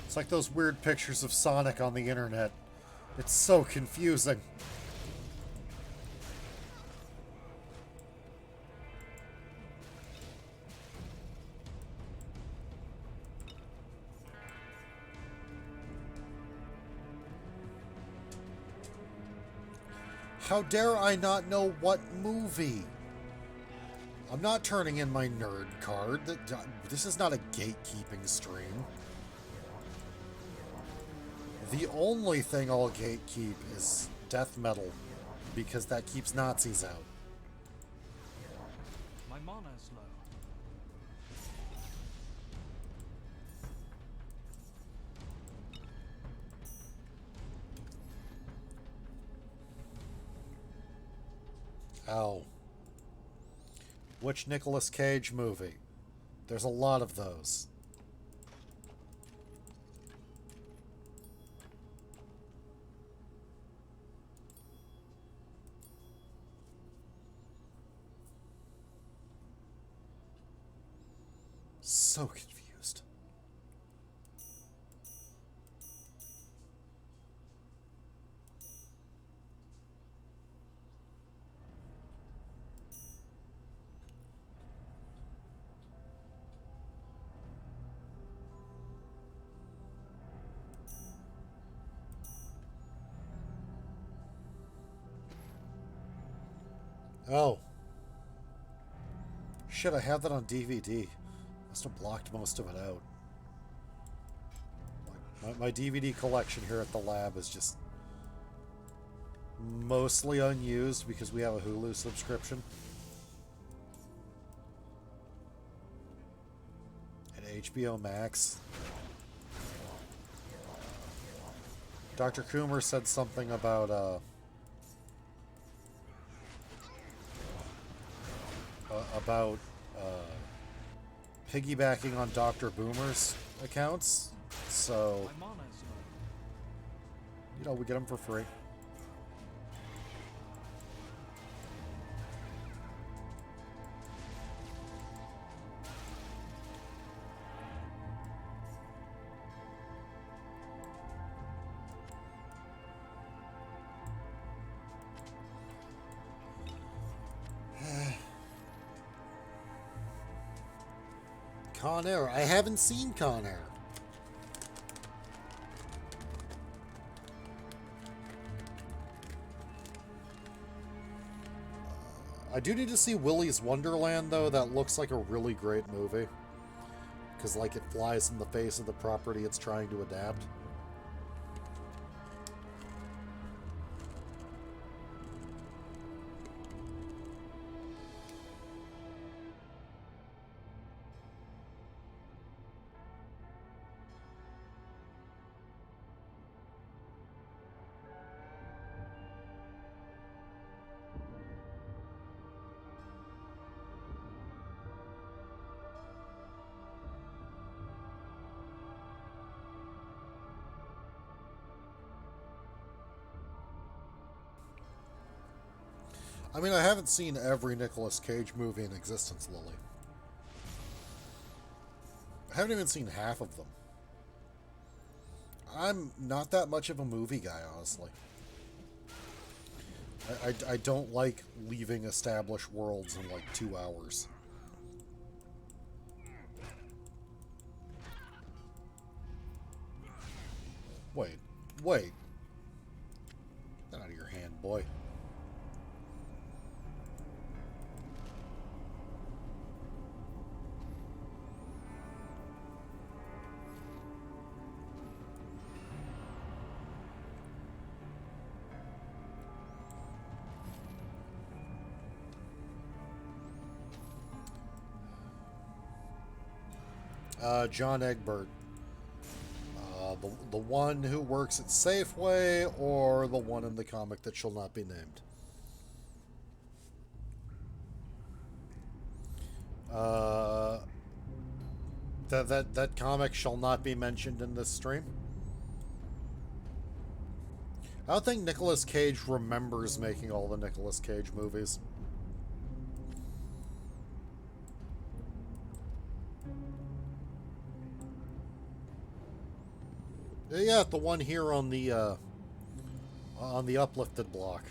It's like those weird pictures of Sonic on the internet. It's so confusing. How dare I not know what movie? I'm not turning in my nerd card. This is not a gatekeeping stream. The only thing I'll gatekeep is death metal, because that keeps Nazis out. My mana's low. Ow. Which Nicolas Cage movie? There's a lot of those. So confused. Oh. Shit, I have that on DVD. Must have blocked most of it out. My DVD collection here at the lab is just mostly unused because we have a Hulu subscription. And HBO Max. Dr. Coomer said something about piggybacking on Dr. Boomer's accounts, so My mana's low. you know, we get them for free. Con Air. I haven't seen Con Air. I do need to see Willy's Wonderland, though. That looks like a really great movie. Because, like, it flies in the face of the property it's trying to adapt. I mean, I haven't seen every Nicolas Cage movie in existence, Lily. I haven't even seen half of them. I'm not that much of a movie guy, honestly. I don't like leaving established worlds in like 2 hours. Wait. Get out of your hand, boy. John Egbert. The one who works at Safeway, or the one in the comic that shall not be named. That comic shall not be mentioned in this stream. I don't think Nicolas Cage remembers making all the Nicolas Cage movies. Yeah, the one here on the uplifted block.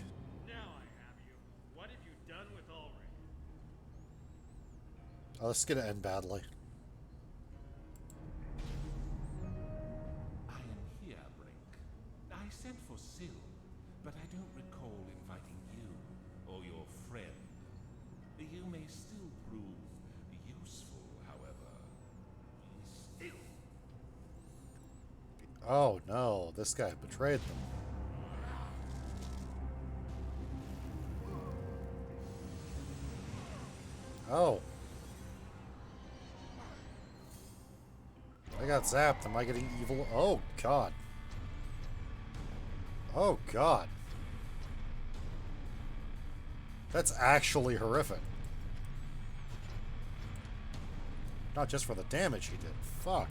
Now I have you. What have you done with Ulrich? Oh, this is gonna end badly. I am here, Brink. I sent for Syl, but I don't recall inviting you or your friend. You may still prove useful, however. Still. Oh no, this guy betrayed them. Oh. I got zapped. Am I getting evil? Oh, God. Oh, God. That's actually horrific. Not just for the damage he did. Fuck.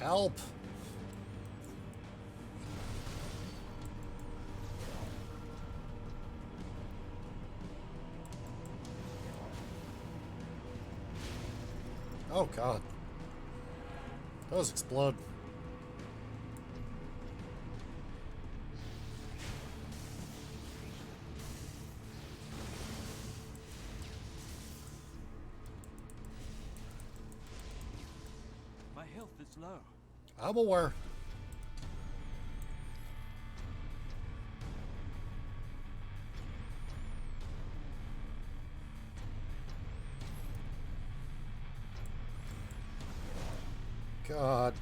Help! Oh God. Those explode. My health is low. I'm aware. God.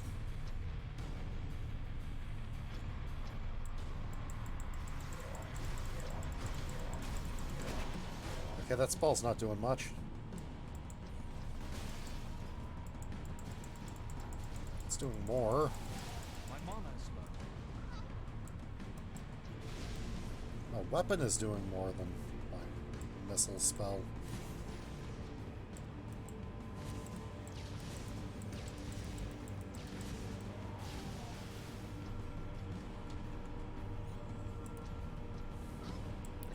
Okay, that spell's not doing much. It's doing more. My mana is low. My weapon is doing more than my missile spell.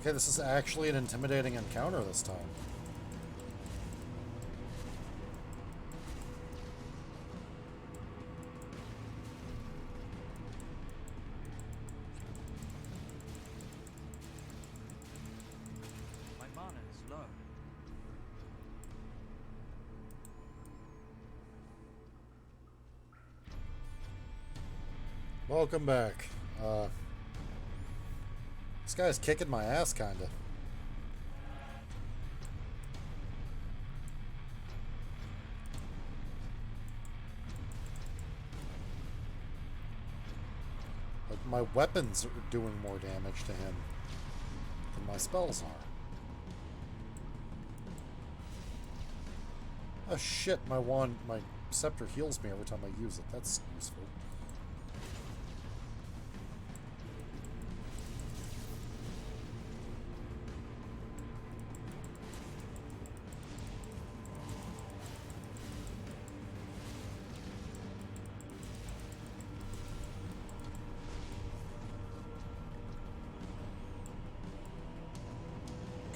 Okay, this is actually an intimidating encounter this time. My mana is low. Welcome back. This guy's kicking my ass, kinda. Like, my weapons are doing more damage to him than my spells are. Oh shit, my wand, my scepter heals me every time I use it. That's useful.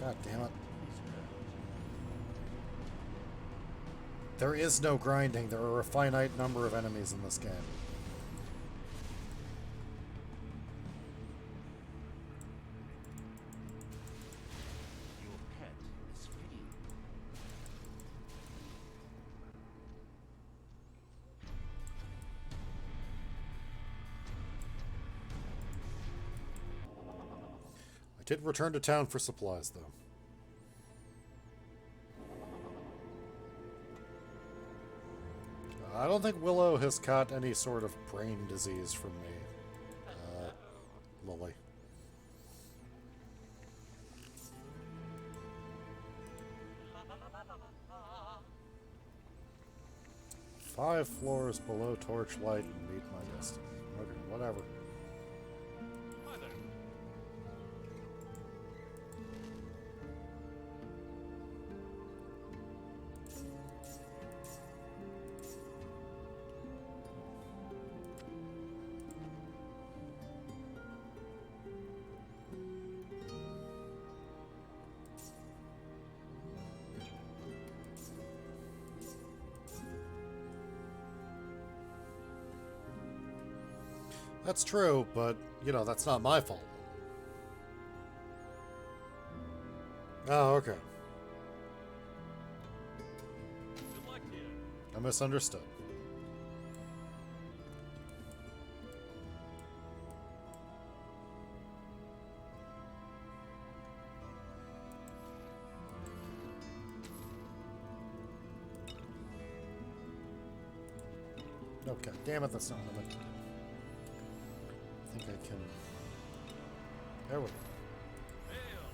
God damn it. There is no grinding. There are a finite number of enemies in this game. Your pet is free. Did return to town for supplies, though. I don't think Willow has caught any sort of brain disease from me, Lily. Five floors below Torchlight and meet my destiny. Okay, whatever. Hi there. That's true, but, you know, that's not my fault. Oh, okay. Good luck to you. I misunderstood. Okay, damn it, that's not what I meant to do. I think I can... There we go. Hail.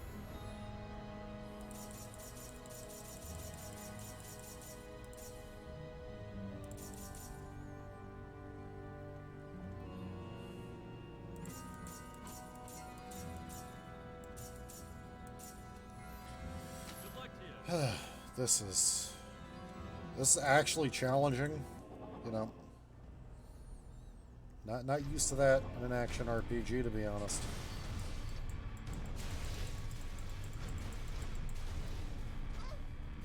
Good luck to you. This is actually challenging, you know. Not used to that in an action RPG, to be honest.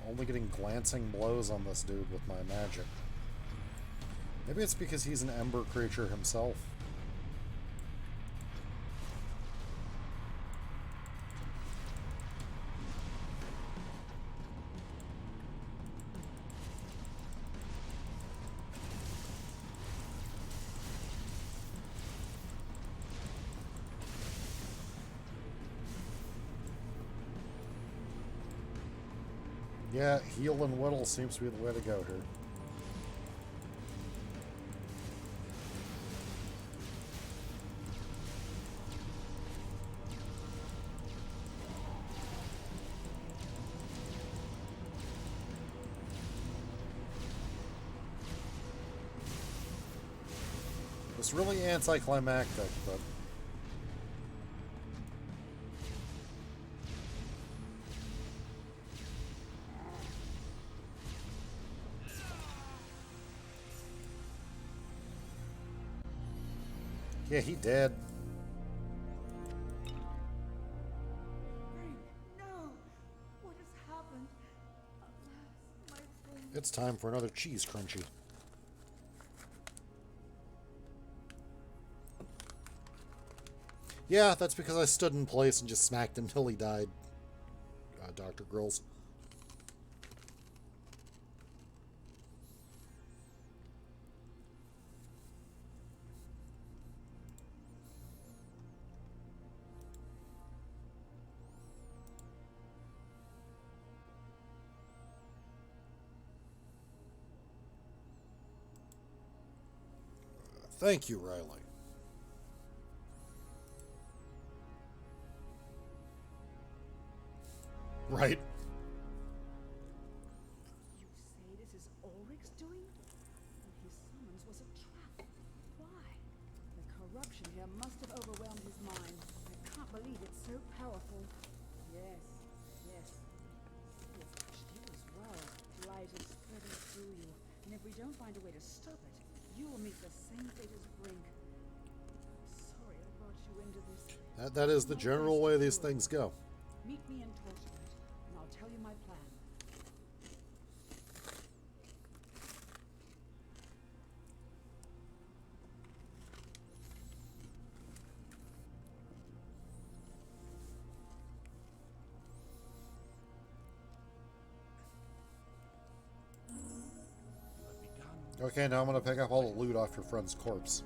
Only getting glancing blows on this dude with my magic. Maybe it's because he's an ember creature himself. Yeah, heal and whittle seems to be the way to go here. It's really anticlimactic, but... yeah, he dead. Frank, no! What has happened? Alas, my friend. It's time for another cheese crunchy. Yeah, that's because I stood in place and just smacked him till he died. Dr. Grills. Thank you, Riley. Right. You say this is Ulrich's doing? And his summons was a trap. Why? The corruption here must have overwhelmed his mind. I can't believe it's so powerful. Yes, yes. See, it's touched you as well. Light is spreading through you. And if we don't find a way to stop it, you will meet the same fate as Brink. I'm sorry I brought you into this. That is the general way these things go. Meet me in Torchlight, and I'll tell you my plan. You have begun. Okay, now I'm gonna pick up all the loot off your friend's corpse.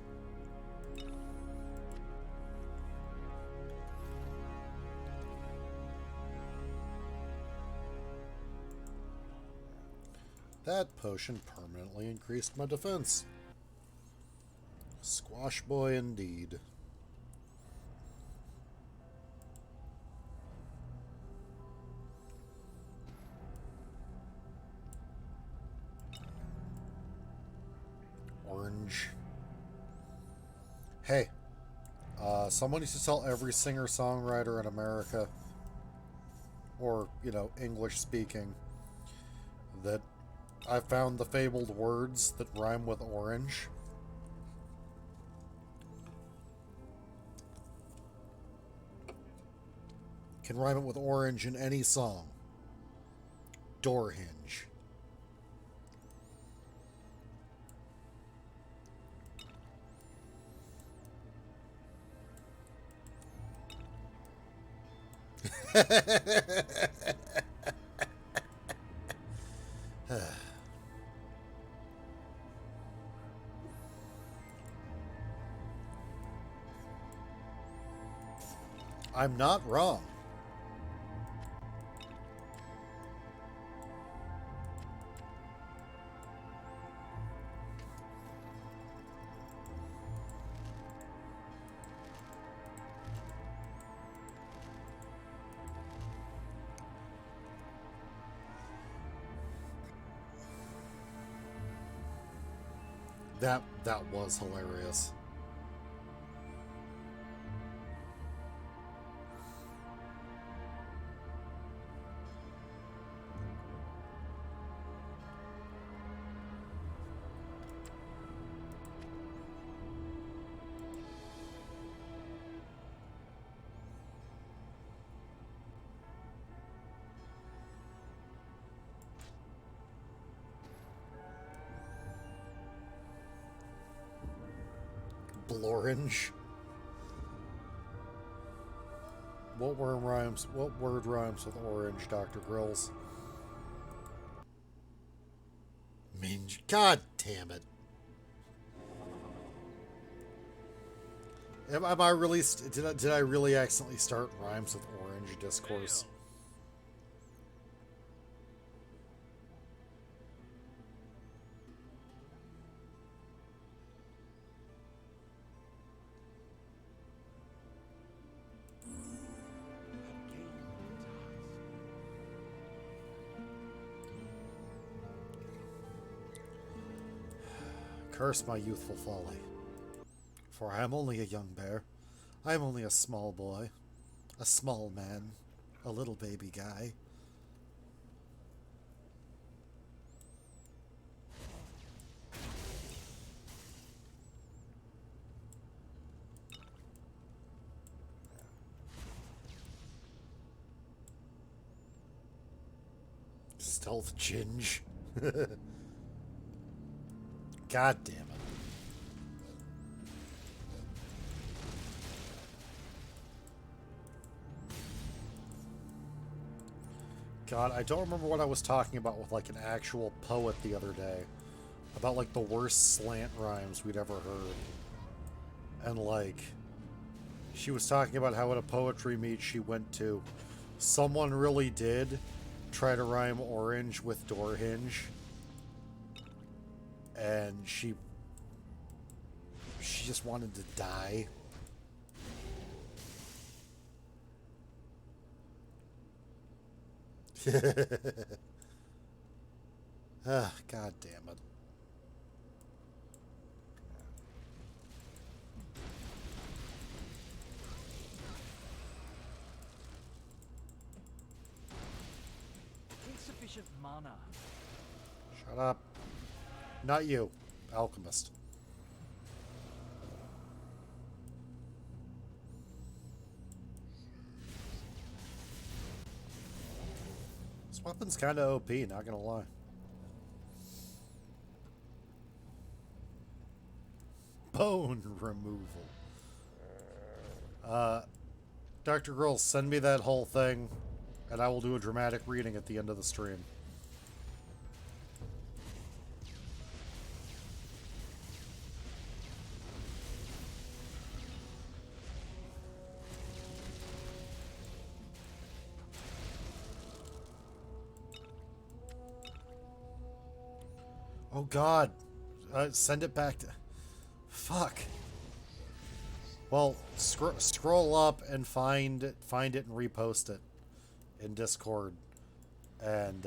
That potion permanently increased my defense. Squash boy indeed. Orange. Hey, someone used to tell every singer-songwriter in America, or, you know, English-speaking, that I found the fabled words that rhyme with orange. Can rhyme it with orange in any song. Door hinge. I'm not wrong. That was hilarious. Blorange. What word rhymes with orange, Dr. Grills? Minge. God damn it. Am I really did I really accidentally start rhymes with orange discourse? Curse my youthful folly. For I am only a young bear. I am only a small boy. A small man. A little baby guy. Stealth Ginge. God damn it. God, I don't remember what I was talking about with like an actual poet the other day. About like the worst slant rhymes we'd ever heard. And like, she was talking about how at a poetry meet she went to, someone really did try to rhyme orange with door hinge. And she just wanted to die. Ah, God damn it. Insufficient mana. Shut up. Not you, alchemist. This weapon's kind of OP, not gonna lie. Bone removal. Dr. Girl, send me that whole thing, and I will do a dramatic reading at the end of the stream. Oh God. Send it back to... Fuck. Well, scroll up and find it and repost it in Discord. And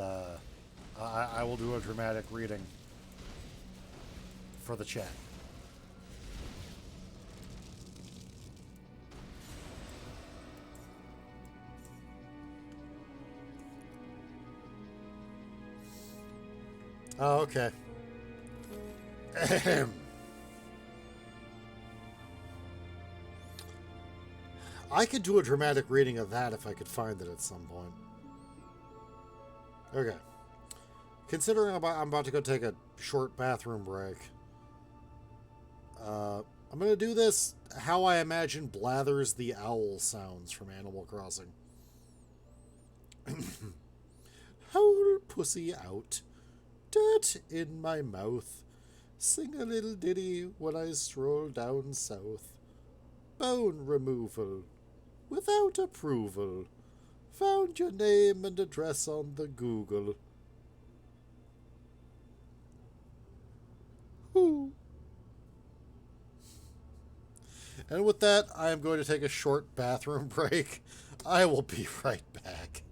I will do a dramatic reading for the chat. Oh, okay. I could do a dramatic reading of that if I could find it at some point. Okay. Considering I'm about to go take a short bathroom break, I'm going to do this how I imagine Blathers the Owl sounds from Animal Crossing. Howl pussy out, dirt in my mouth, sing a little ditty when I stroll down south. Bone removal, without approval, found your name and address on the Google. Whoo. And with that, I am going to take a short bathroom break. I will be right back.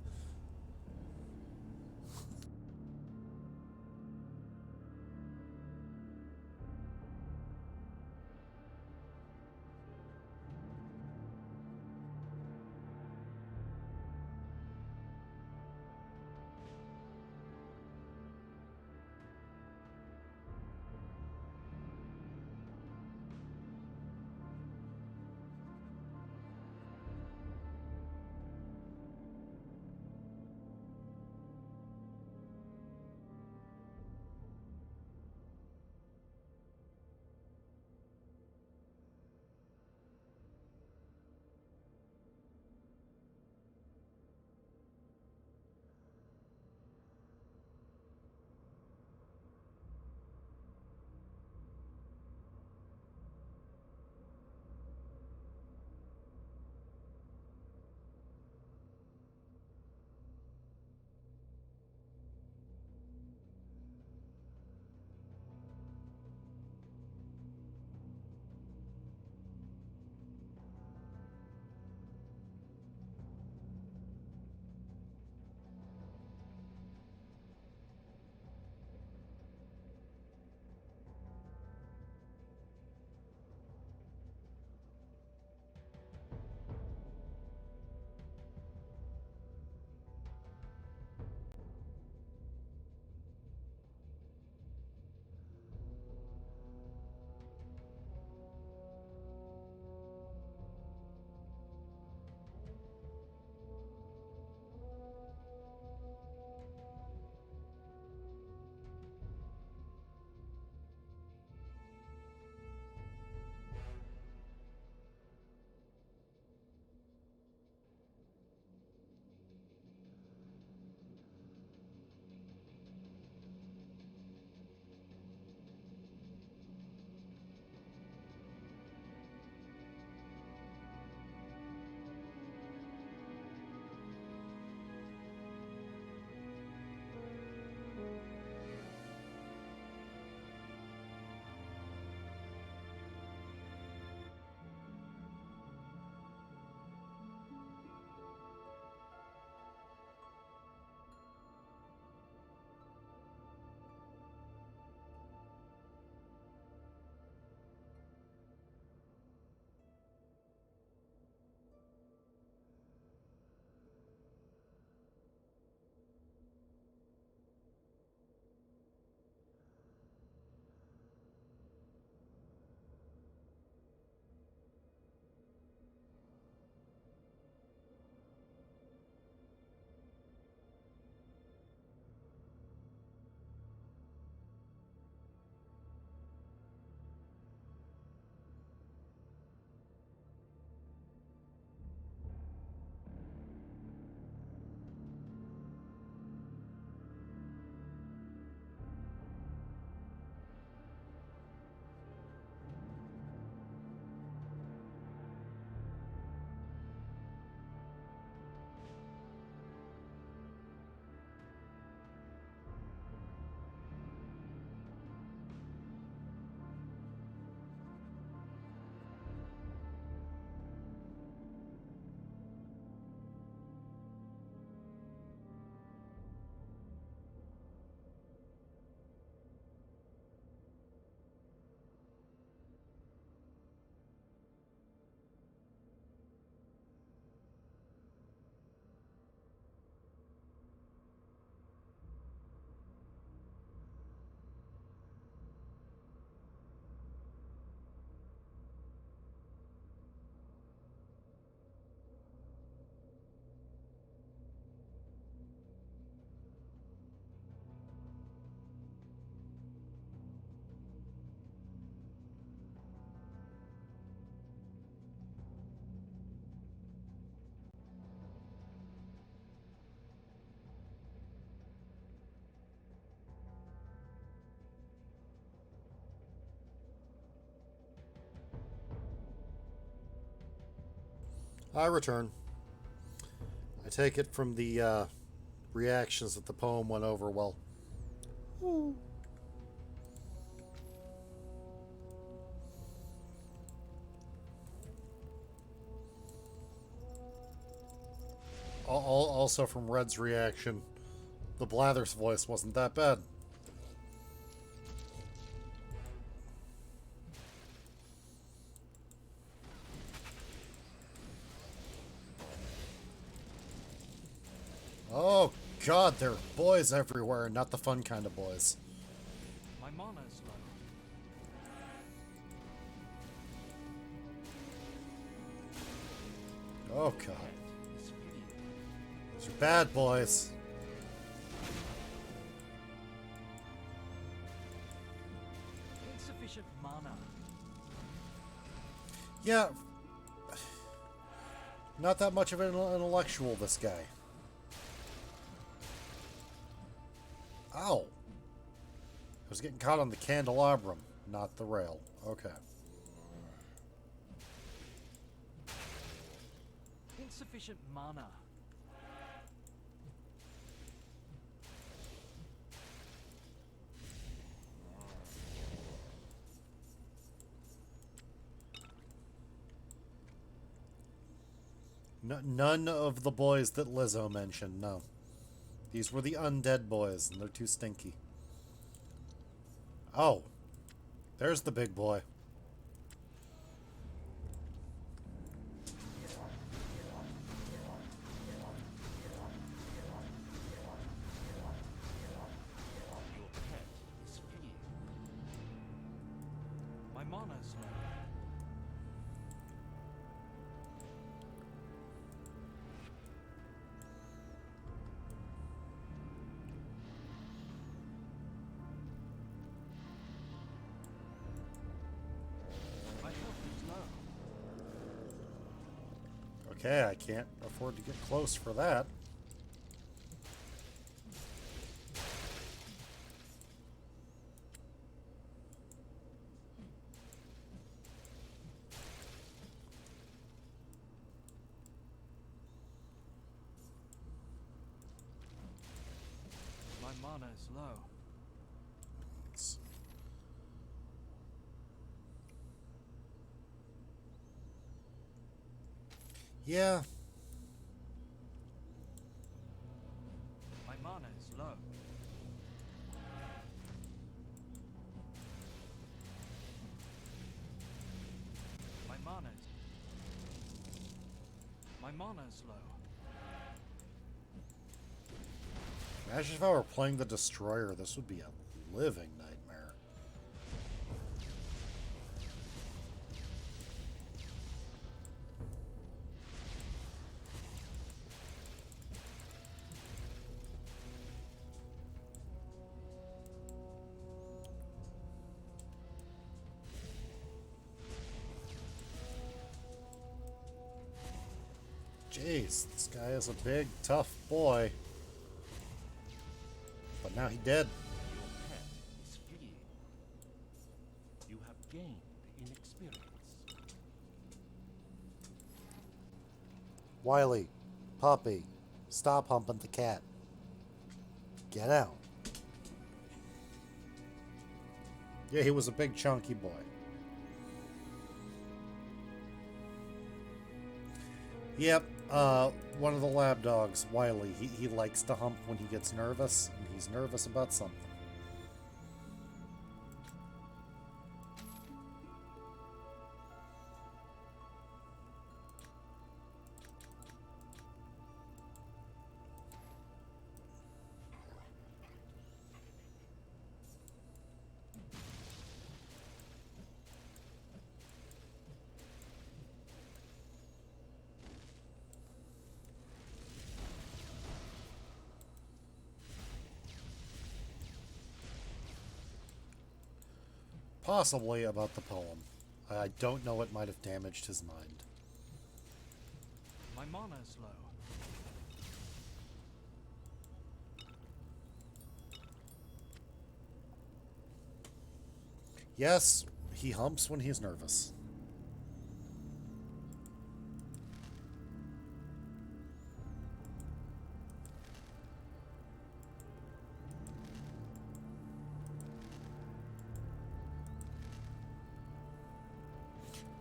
I return. I take it from the reactions that the poem went over well. Also from Red's reaction, the Blather's voice wasn't that bad. Oh god, there are boys everywhere, not the fun kind of boys. My mana is low. Oh god. Those are bad boys. Insufficient mana. Yeah. Not that much of an intellectual, this guy. Ow. I was getting caught on the candelabrum, not the rail. Okay. Insufficient mana. None of the boys that Lizzo mentioned, no. These were the undead boys, and they're too stinky. Oh. There's the big boy. Your pet is fleeing. My mana is low. My health is low. Okay, I can't afford to get close for that. My mana is low. Yeah. My mana is low. My mana is... My mana is low. Imagine if I were playing the Destroyer, this would be a living nightmare. Jeez, this guy is a big, tough boy. But now he dead. Your pet is fleeing. You have gained in experience. Wiley, puppy, stop humping the cat. Get out. Yeah, he was a big chunky boy. Yep, one of the lab dogs, Wiley, he likes to hump when he gets nervous, and he's nervous about something. Possibly about the poem. I don't know, it might have damaged his mind. My mana is low. Yes, he humps when he's nervous.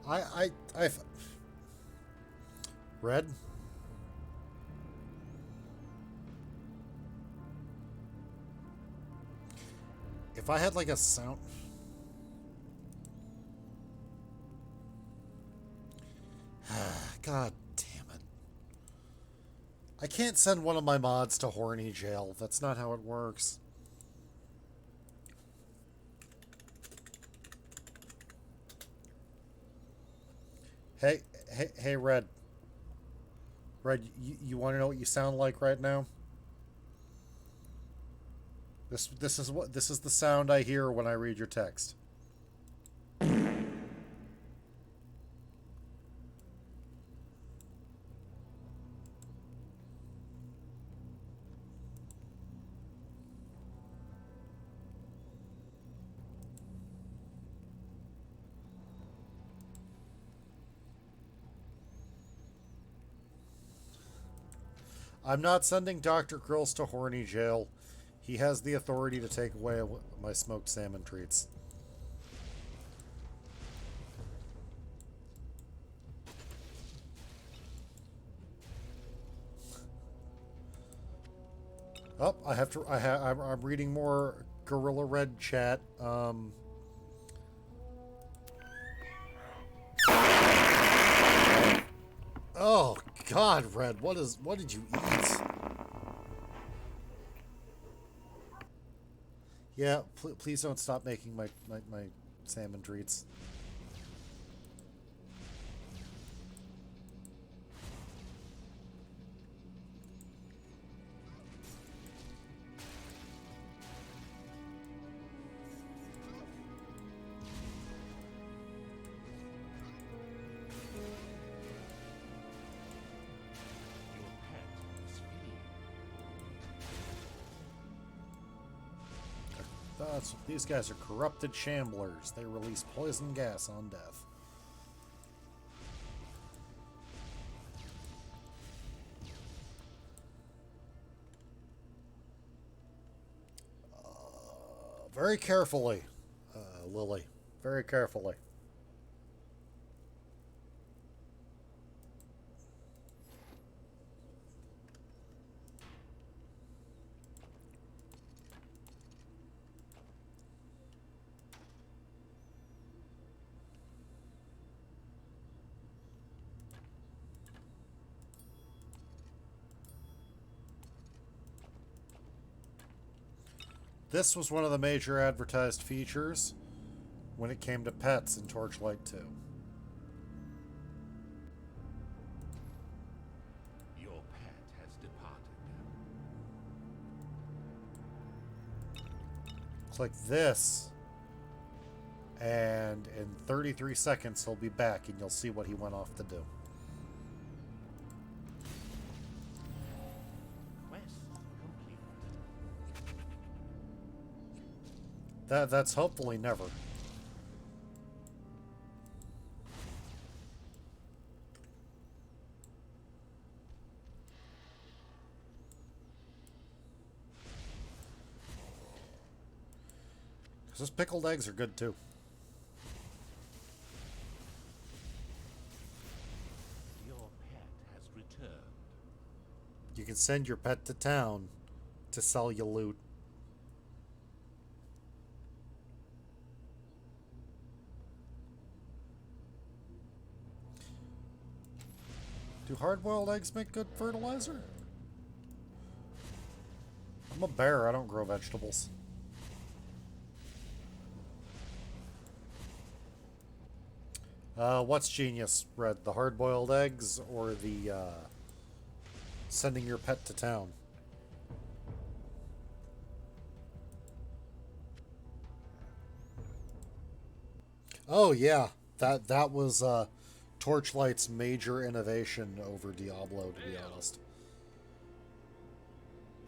I've Red. If I had like a sound. God damn it. I can't send one of my mods to horny jail. That's not how it works. Hey, Red. Red, you want to know what you sound like right now? This is the sound I hear when I read your text. I'm not sending Dr. Grills to horny jail. He has the authority to take away my smoked salmon treats. Oh, I have to. I'm reading more Gorilla Red chat. Oh God, Red, what did you eat? Yeah, please don't stop making my salmon treats. These guys are corrupted shamblers. They release poison gas on death. Very carefully, Lily. Very carefully. This was one of the major advertised features when it came to pets in Torchlight 2. Your pet has departed. Click this, and in 33 seconds he'll be back and you'll see what he went off to do. That's hopefully never. Because those pickled eggs are good too. Your pet has returned. You can send your pet to town to sell you loot. Do hard-boiled eggs make good fertilizer? I'm a bear, I don't grow vegetables. What's genius, Red? The hard-boiled eggs or the, sending your pet to town? Oh, yeah. That was, Torchlight's major innovation over Diablo, to be honest.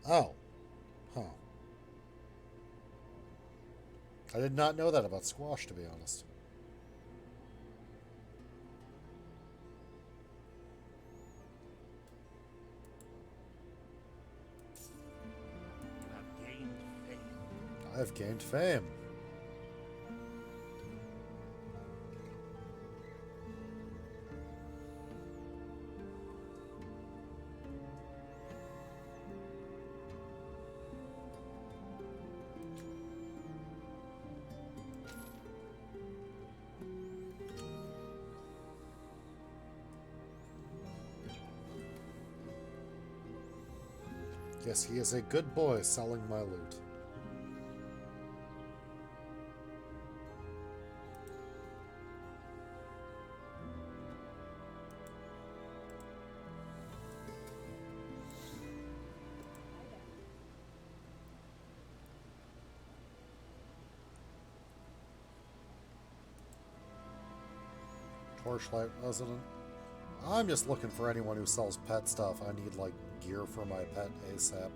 Oh. Huh. I did not know that about Squash, to be honest. You have gained fame. I have gained fame. Yes, he is a good boy selling my loot. Torchlight resident. I'm just looking for anyone who sells pet stuff. I need, like, gear for my pet ASAP.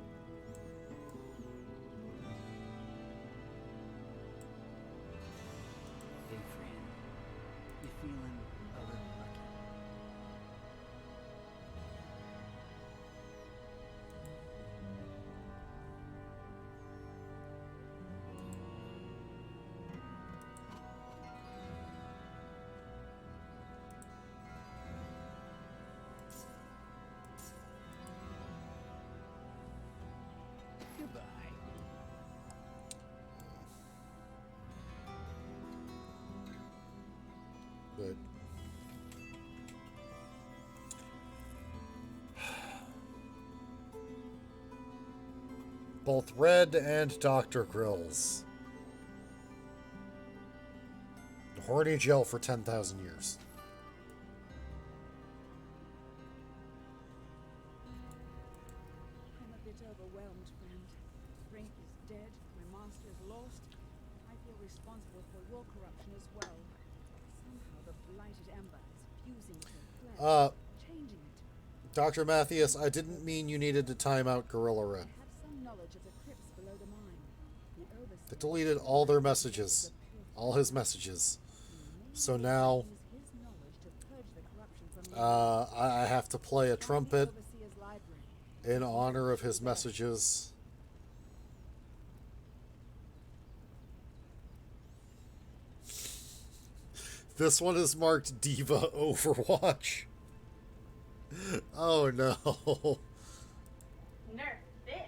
Hey, friend. You feeling a little lucky? Goodbye. But both Red and Dr. Grills. Horny jail for 10,000 years. I'm a bit overwhelmed, friend. Brink is dead, my master is lost. I feel responsible for your corruption as well. Somehow the blighted ember is fusing with your flesh, changing it. Dr. Mathias, I didn't mean you needed to time out Gorilla Red. I have some knowledge of the crypts below the mine. The overseer It deleted all their messages. All his messages. So now, use his knowledge to purge the corruption from the I have to play a Find the trumpet overseer's library. in honor of his messages. This one is marked Diva Overwatch. Oh no. Nerf this.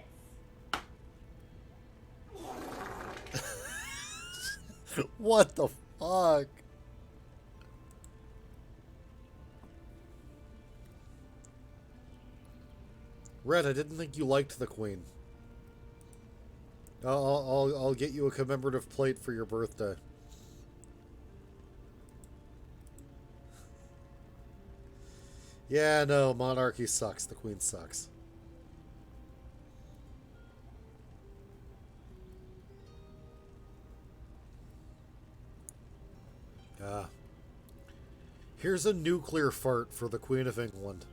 What the fuck? Red, I didn't think you liked the Queen. I'll get you a commemorative plate for your birthday. Yeah, no, monarchy sucks. The Queen sucks. Here's a nuclear fart for the Queen of England.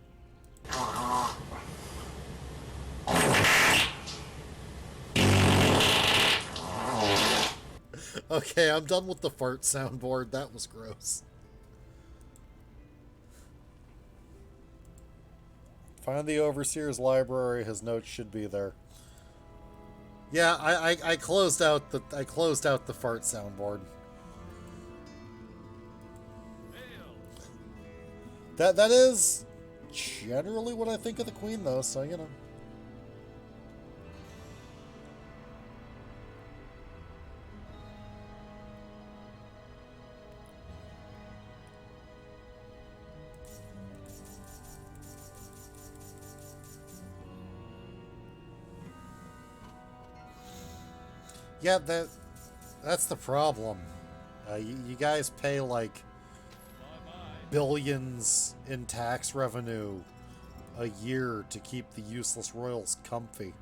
Okay, I'm done with the fart soundboard. That was gross. Find the Overseer's library. His notes should be there. Yeah, I closed out the fart soundboard. That is generally what I think of the Queen, though. So you know. Yeah, that's the problem. You guys pay like billions in tax revenue a year to keep the useless royals comfy.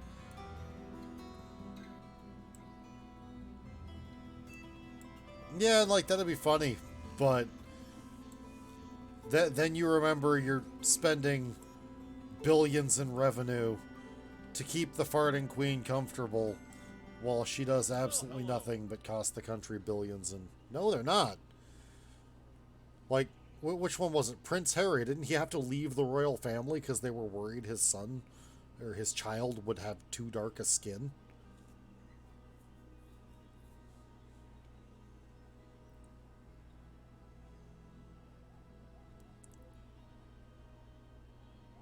Yeah, like that'd be funny, but then you remember you're spending billions in revenue to keep the farting queen comfortable while she does absolutely nothing but cost the country billions. And no, they're not. Like, which one was it? Prince Harry, didn't he have to leave the royal family because they were worried his son or his child would have too dark a skin?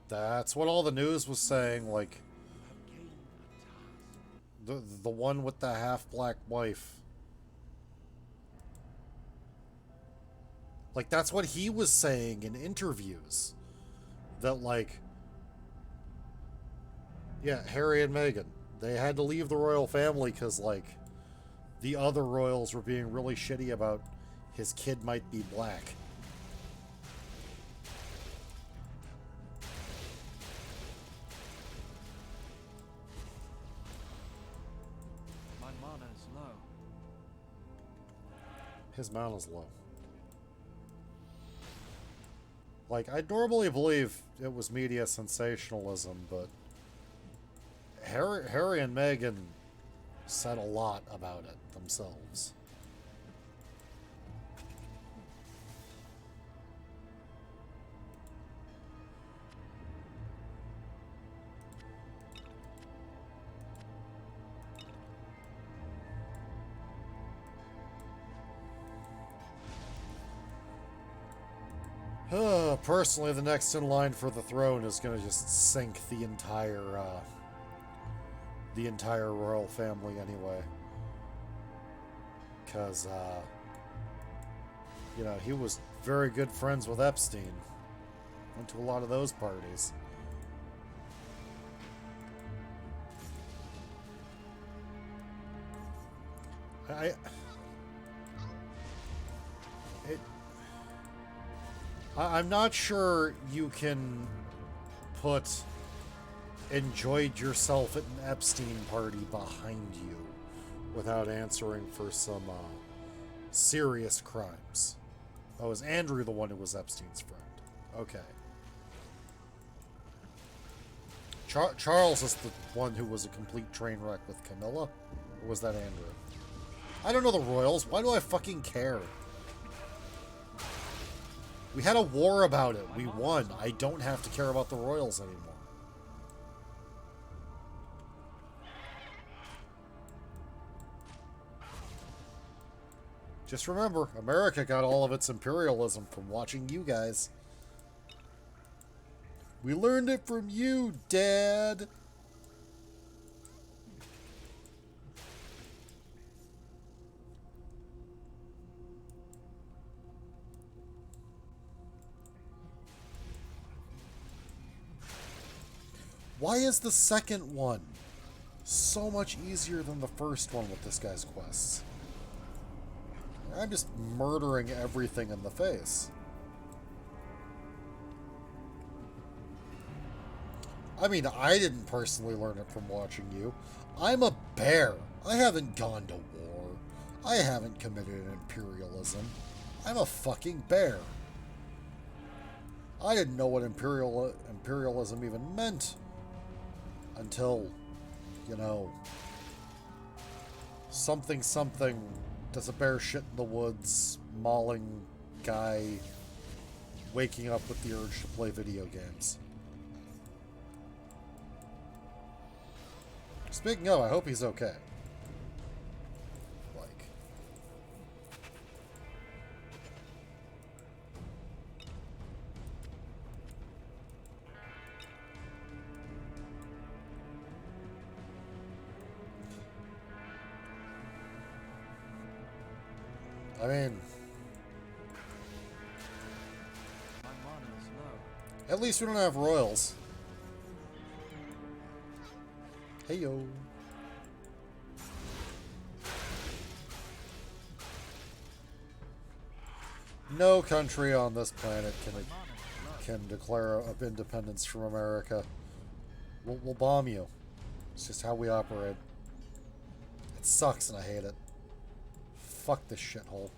That's what all the news was saying, like the one with the half-black wife. Like, that's what he was saying in interviews. That, like, Yeah, Harry and Meghan. They had to leave the royal family because, like, the other royals were being really shitty about his kid might be black. My mana is low. His mana's low. Like, I'd normally believe it was media sensationalism, but Harry and Meghan said a lot about it themselves. Personally, the next in line for the throne is going to just sink the entire royal family anyway. Because, you know, he was very good friends with Epstein. Went to a lot of those parties. I'm not sure you can put enjoyed yourself at an Epstein party behind you without answering for some serious crimes. Oh, is Andrew the one who was Epstein's friend? Okay. Charles is the one who was a complete train wreck with Camilla? Or was that Andrew? I don't know the royals. Why do I fucking care? We had a war about it. We won. I don't have to care about the royals anymore. Just remember, America got all of its imperialism from watching you guys. We learned it from you, Dad. Why is the second one so much easier than the first one with this guy's quests? I'm just murdering everything in the face. I mean, I didn't personally learn it from watching you. I'm a bear. I haven't gone to war. I haven't committed an imperialism. I'm a fucking bear. I didn't know what imperialism even meant until, you know, something does a bear shit in the woods, mauling guy, waking up with the urge to play video games. Speaking of, I hope he's okay. Like, I mean, My mana is low. at least we don't have royals. Hey yo. No country on this planet can declare independence from America. We'll bomb you. It's just how we operate. It sucks and I hate it. Fuck this shithole.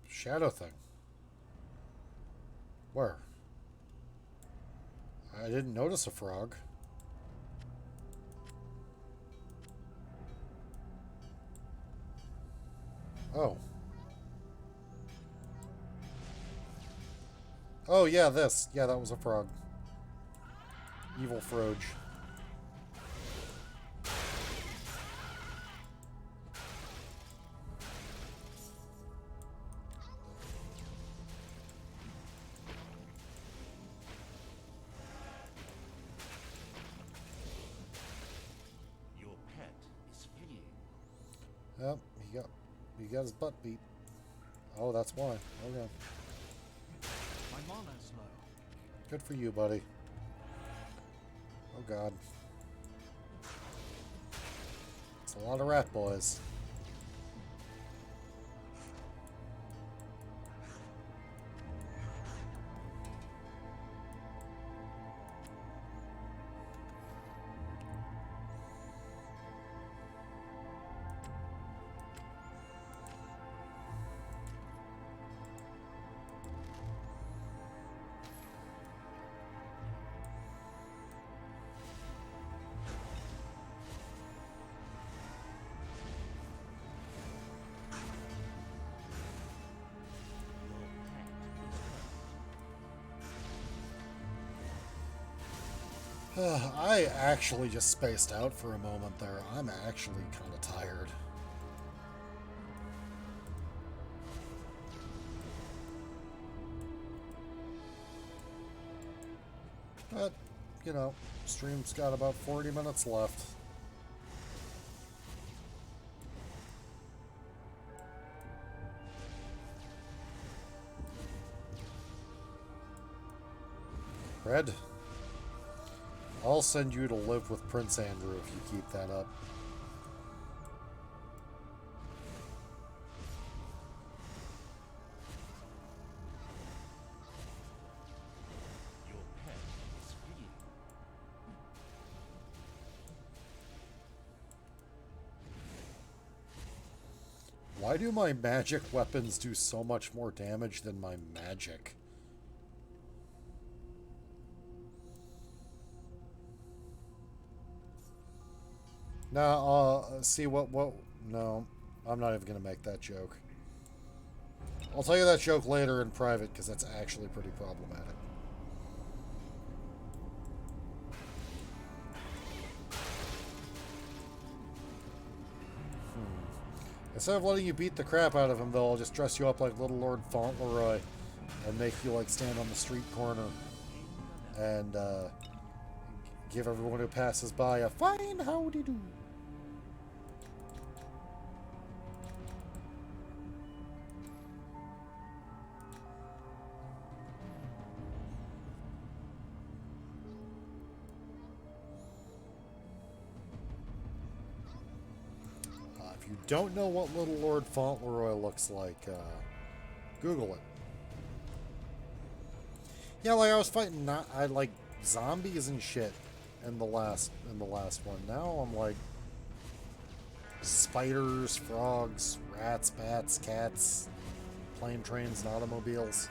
Shadow thing. Where? I didn't notice a frog. Oh. Oh, yeah, this. Yeah, that was a frog. Evil Froge. Yep, he got his butt beat. Oh, that's why. Okay. My mana's low. Good for you, buddy. Oh god. It's a lot of rat boys. I actually just spaced out for a moment there. I'm actually kind of tired. But, you know, stream's got about 40 minutes left. Red, I'll send you to live with Prince Andrew if you keep that up. Your pet is free. Why do my magic weapons do so much more damage than my magic? Now, see what, no, I'm not even gonna make that joke. I'll tell you that joke later in private, because that's actually pretty problematic. Instead of letting you beat the crap out of him, though, I'll just dress you up like Little Lord Fauntleroy and make you, like, stand on the street corner and, give everyone who passes by a fine howdy-do. If you don't know what Little Lord Fauntleroy looks like, Google it. Yeah, like I was fighting, I like zombies and shit in the last one. Now I'm like spiders, frogs, rats, bats, cats, plane, trains, and automobiles.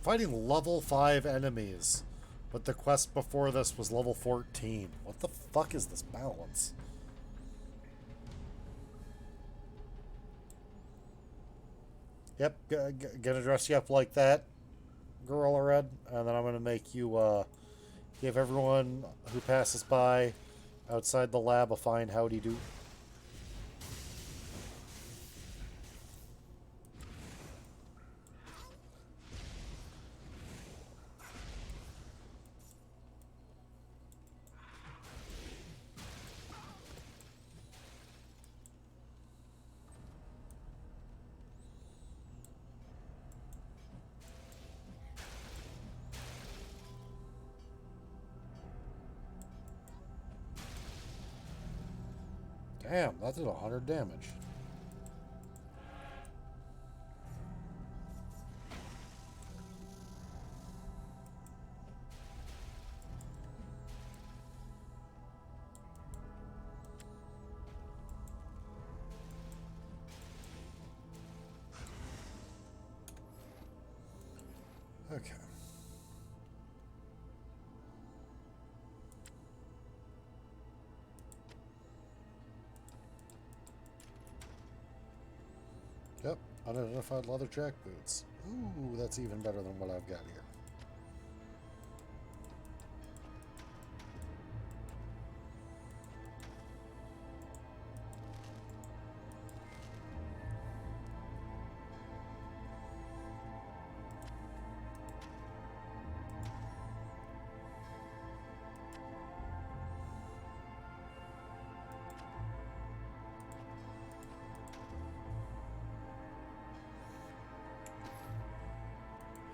Fighting level 5 enemies, but the quest before this was level 14. What the fuck is this balance? Yep, gonna dress you up like that, Gorilla Red, and then I'm gonna make you, give everyone who passes by outside the lab a fine howdy-do. Damn, that did 100 damage. Okay. Yep, unidentified leather jack boots. Ooh, that's even better than what I've got here.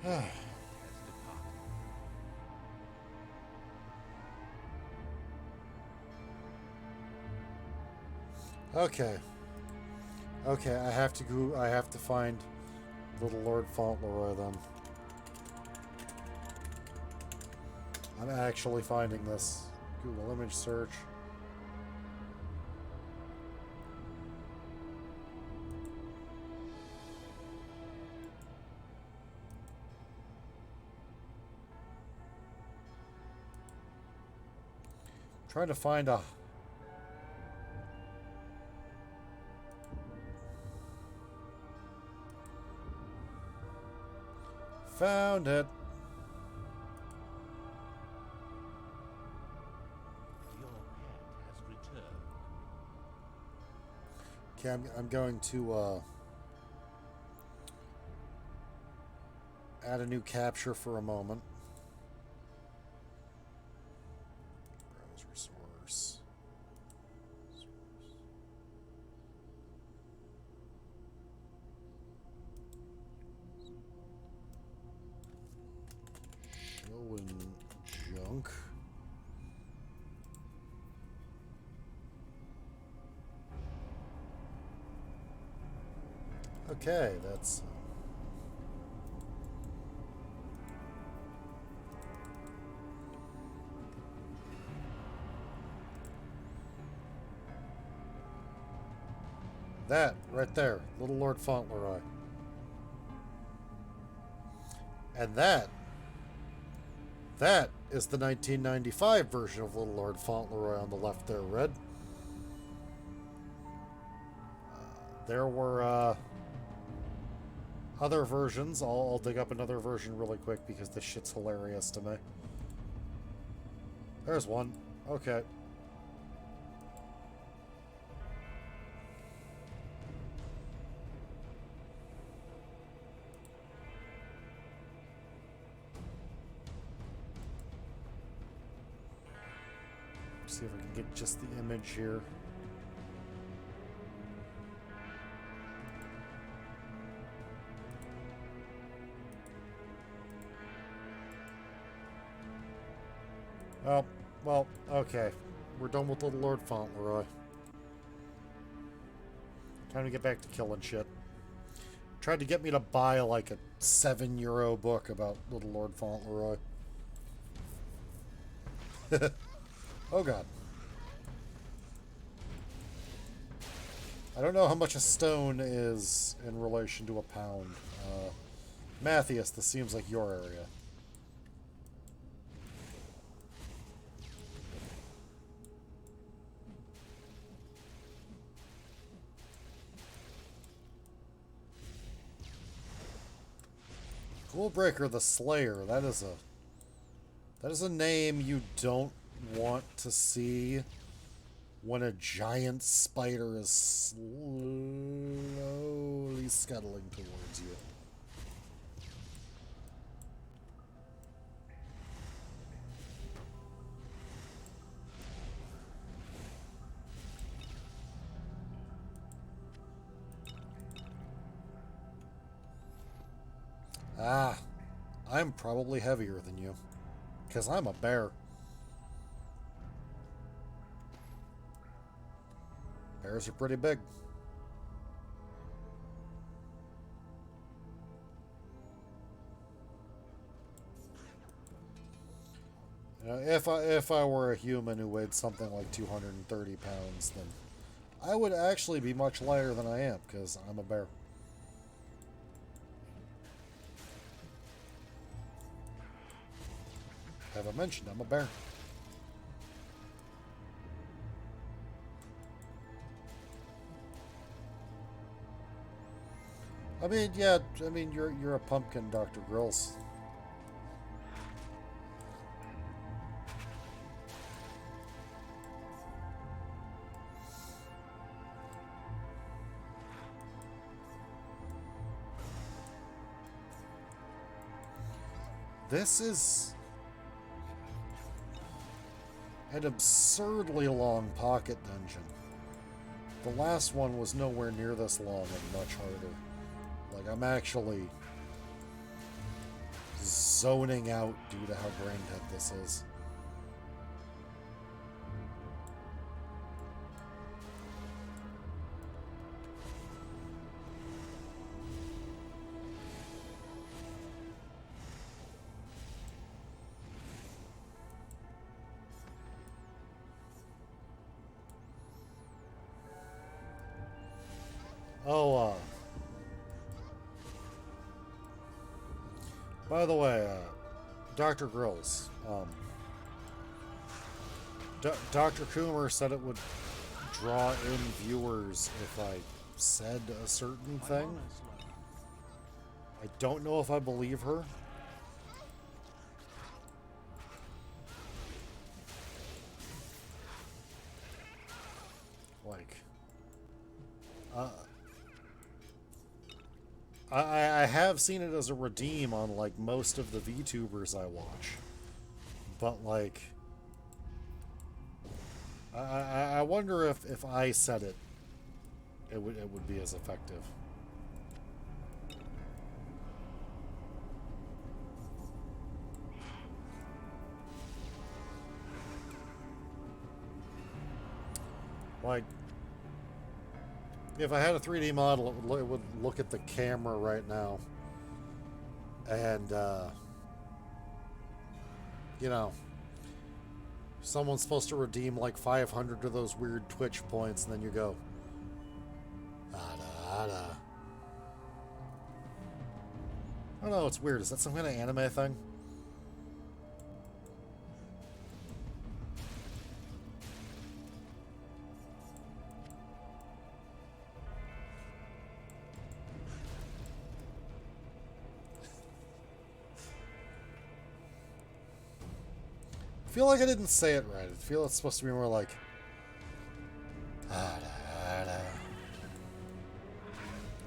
has departed. Okay. Okay, I have to go. I have to find Little Lord Fauntleroy then. I'm actually finding this. Google image search. Trying to find a... Found it. Your pet has returned. Okay, I'm going to add a new capture for a moment. Browser source. Showing junk. Okay, that's... that, right there, Little Lord Fauntleroy. And that is the 1995 version of Little Lord Fauntleroy on the left there, Red. There were other versions. I'll dig up another version really quick because this shit's hilarious to me. There's one. Okay. See if I can get just the image here. Oh, well, okay. We're done with Little Lord Fauntleroy. Time to get back to killing shit. Tried to get me to buy like a €7 book about Little Lord Fauntleroy. Oh god. I don't know how much a stone is in relation to a pound. Matthias, this seems like your area. Ghoulbreaker the Slayer, that is a name you don't want to see when a giant spider is slowly scuttling towards you. Ah, I'm probably heavier than you, because I'm a bear. Bears are pretty big. You know, if I were a human who weighed something like 230 pounds, then I would actually be much lighter than I am, because I'm a bear. Have I mentioned I'm a bear? I mean, yeah, I mean, you're a pumpkin, Dr. Grills. This is an absurdly long pocket dungeon. The last one was nowhere near this long and much harder. Like, I'm actually zoning out due to how brain dead this is. Oh, by the way, Dr. Grills, Dr. Coomer said it would draw in viewers if I said a certain thing. I don't know if I believe her. Like, I have seen it as a redeem on, like, most of the VTubers I watch. But, like, I wonder if I said it, it would be as effective. Like, if I had a 3D model, it would look at the camera right now. And, you know, someone's supposed to redeem like 500 of those weird Twitch points, and then you go, ada, ada. I don't know, it's weird. Is that some kind of anime thing? I feel like I didn't say it right. I feel it's supposed to be more like,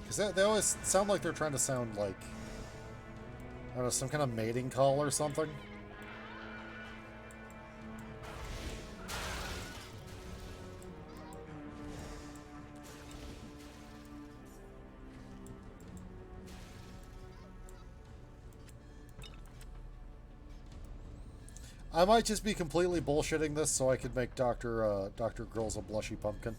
because they always sound like they're trying to sound like, I don't know, some kind of mating call or something. I might just be completely bullshitting this so I could make Dr. Girls a blushy pumpkin.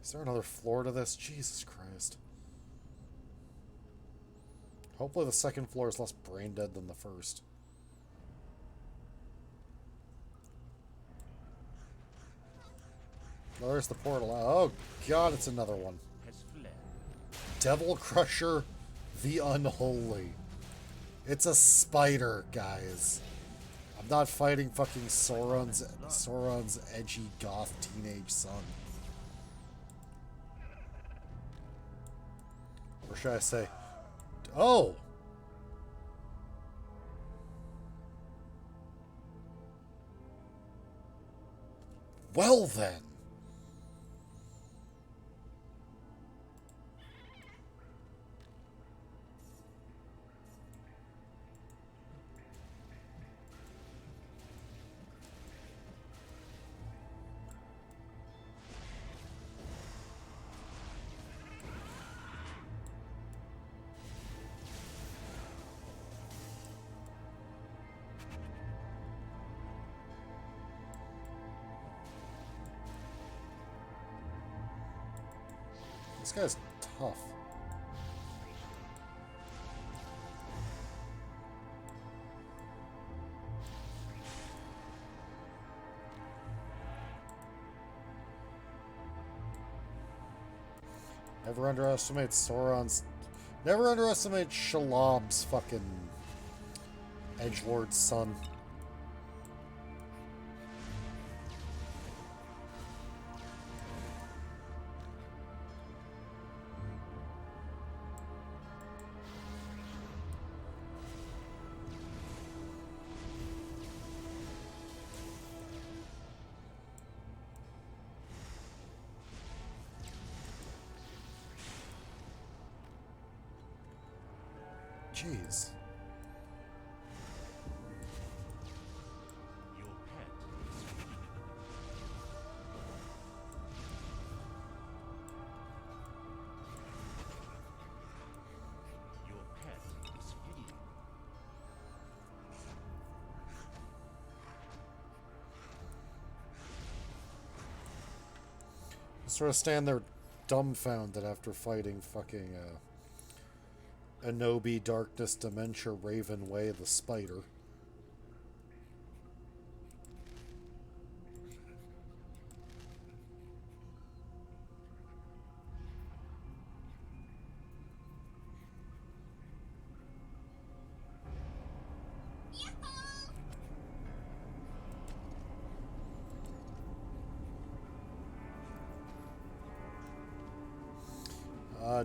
Is there another floor to this? Jesus Christ. Hopefully the second floor is less brain dead than the first. Oh, there's the portal. Oh god, it's another one. Devil Crusher the Unholy. It's a spider, guys. I'm not fighting fucking Sauron's edgy goth teenage son. Or should I say, oh! Well then. This guy's tough. Never underestimate Sauron's... Never underestimate Shalom's fucking edgelord's son. Jeez. Your pet is free. Sort of stand there dumbfounded after fighting fucking Anobi, Darkness, Dementia, Raven Way, the Spider.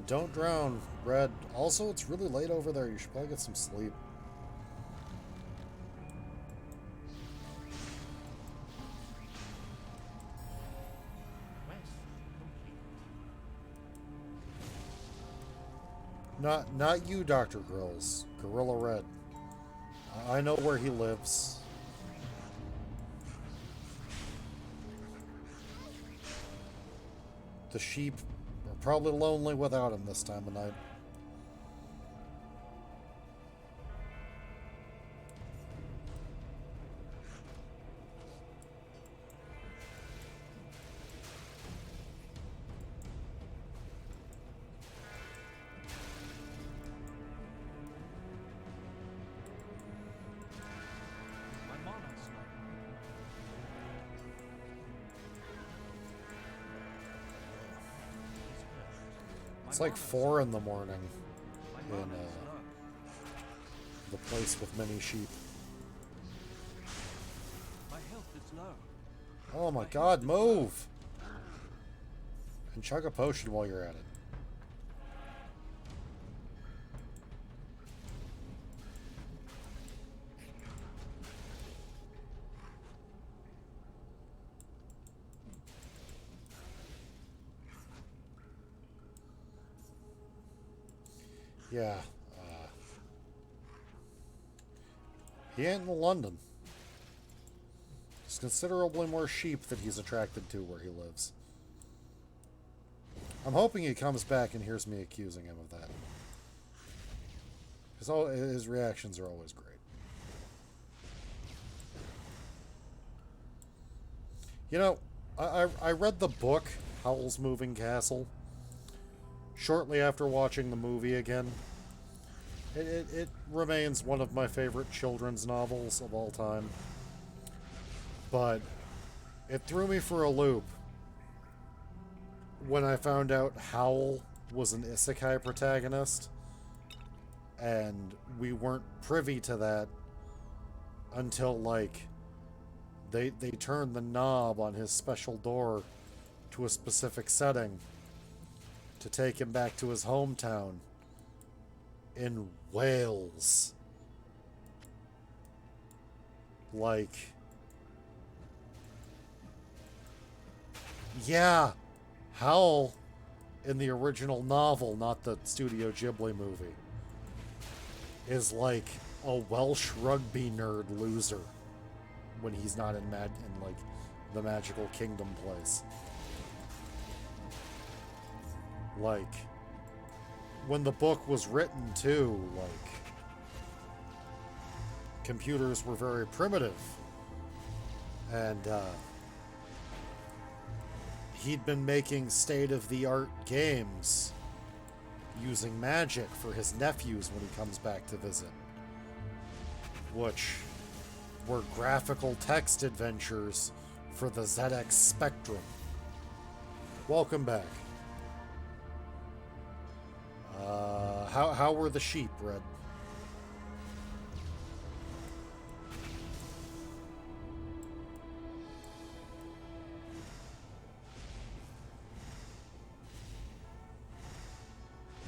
Don't drown, Red. Also, it's really late over there. You should probably get some sleep. Not you, Dr. Grills. Gorilla Red. I know where he lives. The sheep are probably lonely without him this time of night. My monarch's low. It's like 4 in the morning My in monarch's low. the place with many sheep. My health is low. Oh my god, move! And chug a potion while you're at it. Yeah. He ain't in London. There's considerably more sheep that he's attracted to where he lives. I'm hoping he comes back and hears me accusing him of that. His reactions are always great. You know, I read the book, Howl's Moving Castle, shortly after watching the movie again. It remains one of my favorite children's novels of all time. But it threw me for a loop when I found out Howl was an isekai protagonist, and we weren't privy to that until, like, they turned the knob on his special door to a specific setting to take him back to his hometown in Wales. Like, yeah, Howl in the original novel, not the Studio Ghibli movie, is like a Welsh rugby nerd loser when he's not in like the Magical Kingdom place. Like, when the book was written too, like, computers were very primitive, and he'd been making state-of-the-art games using magic for his nephews when he comes back to visit, which were graphical text adventures for the ZX Spectrum. Welcome back. How were the sheep, Red?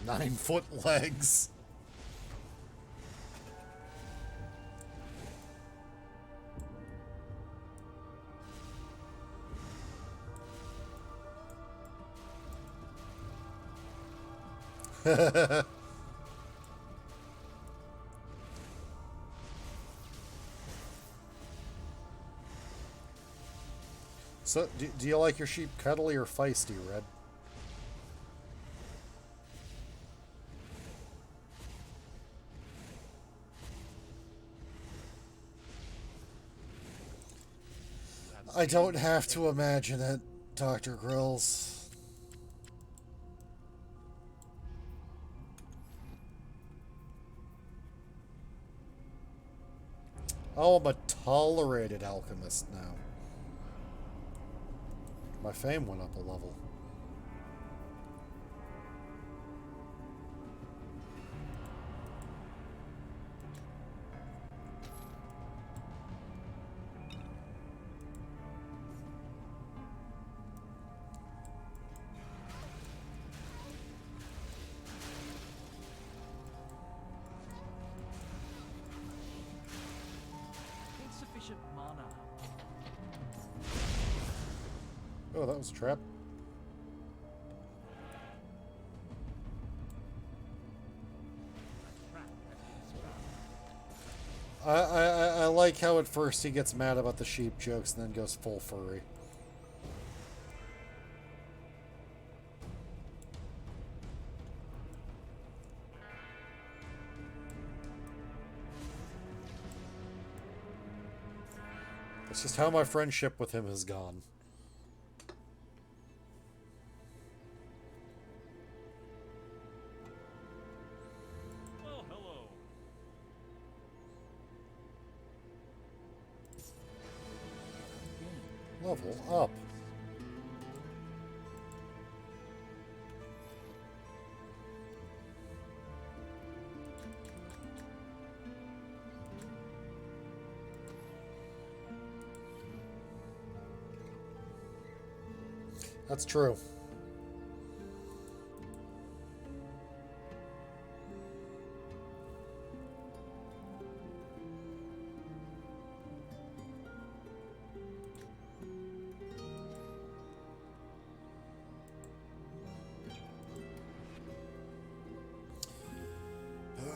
Nine-foot legs. So, do you like your sheep cuddly or feisty, Red? I don't have to imagine it, Dr. Grills. Oh, I'm a tolerated alchemist now. My fame went up a level. Insufficient mana. Oh, that was a trap. I like how at first he gets mad about the sheep jokes and then goes full furry. It's just how my friendship with him has gone. Oh, hello. Level up. That's true.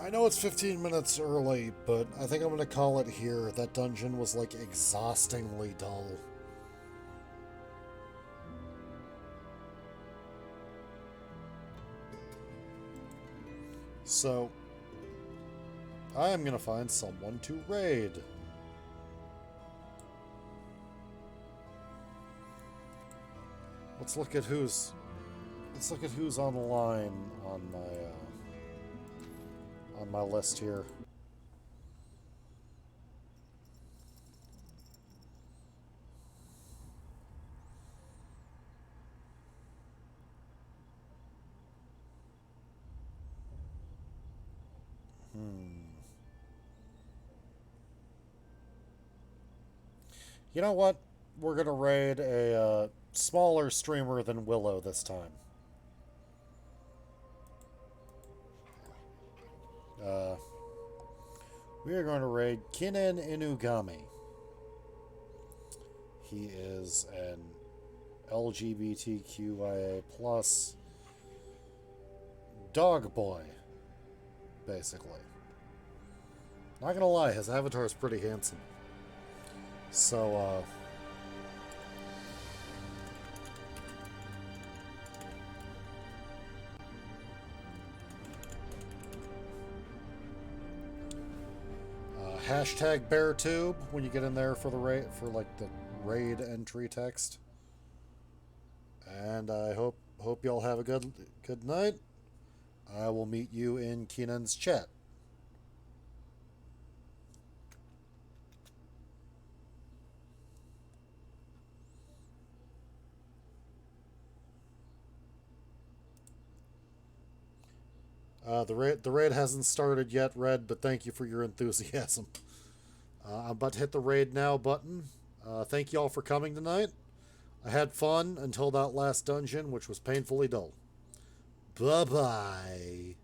I know it's 15 minutes early, but I think I'm going to call it here. That dungeon was like exhaustingly dull. So, I am going to find someone to raid. Let's look at who's online on my list here. You know what? We're gonna raid a smaller streamer than Willow this time. We are going to raid Kinen Inugami. He is an LGBTQIA plus dog boy, basically. Not gonna lie, his avatar is pretty handsome. So, hashtag BearTube when you get in there for the raid, for like the raid entry text. And I hope y'all have a good night. I will meet you in Keenan's chat. The raid hasn't started yet, Red, but thank you for your enthusiasm. I'm about to hit the raid now button. Thank you all for coming tonight. I had fun until that last dungeon, which was painfully dull. Bye-bye.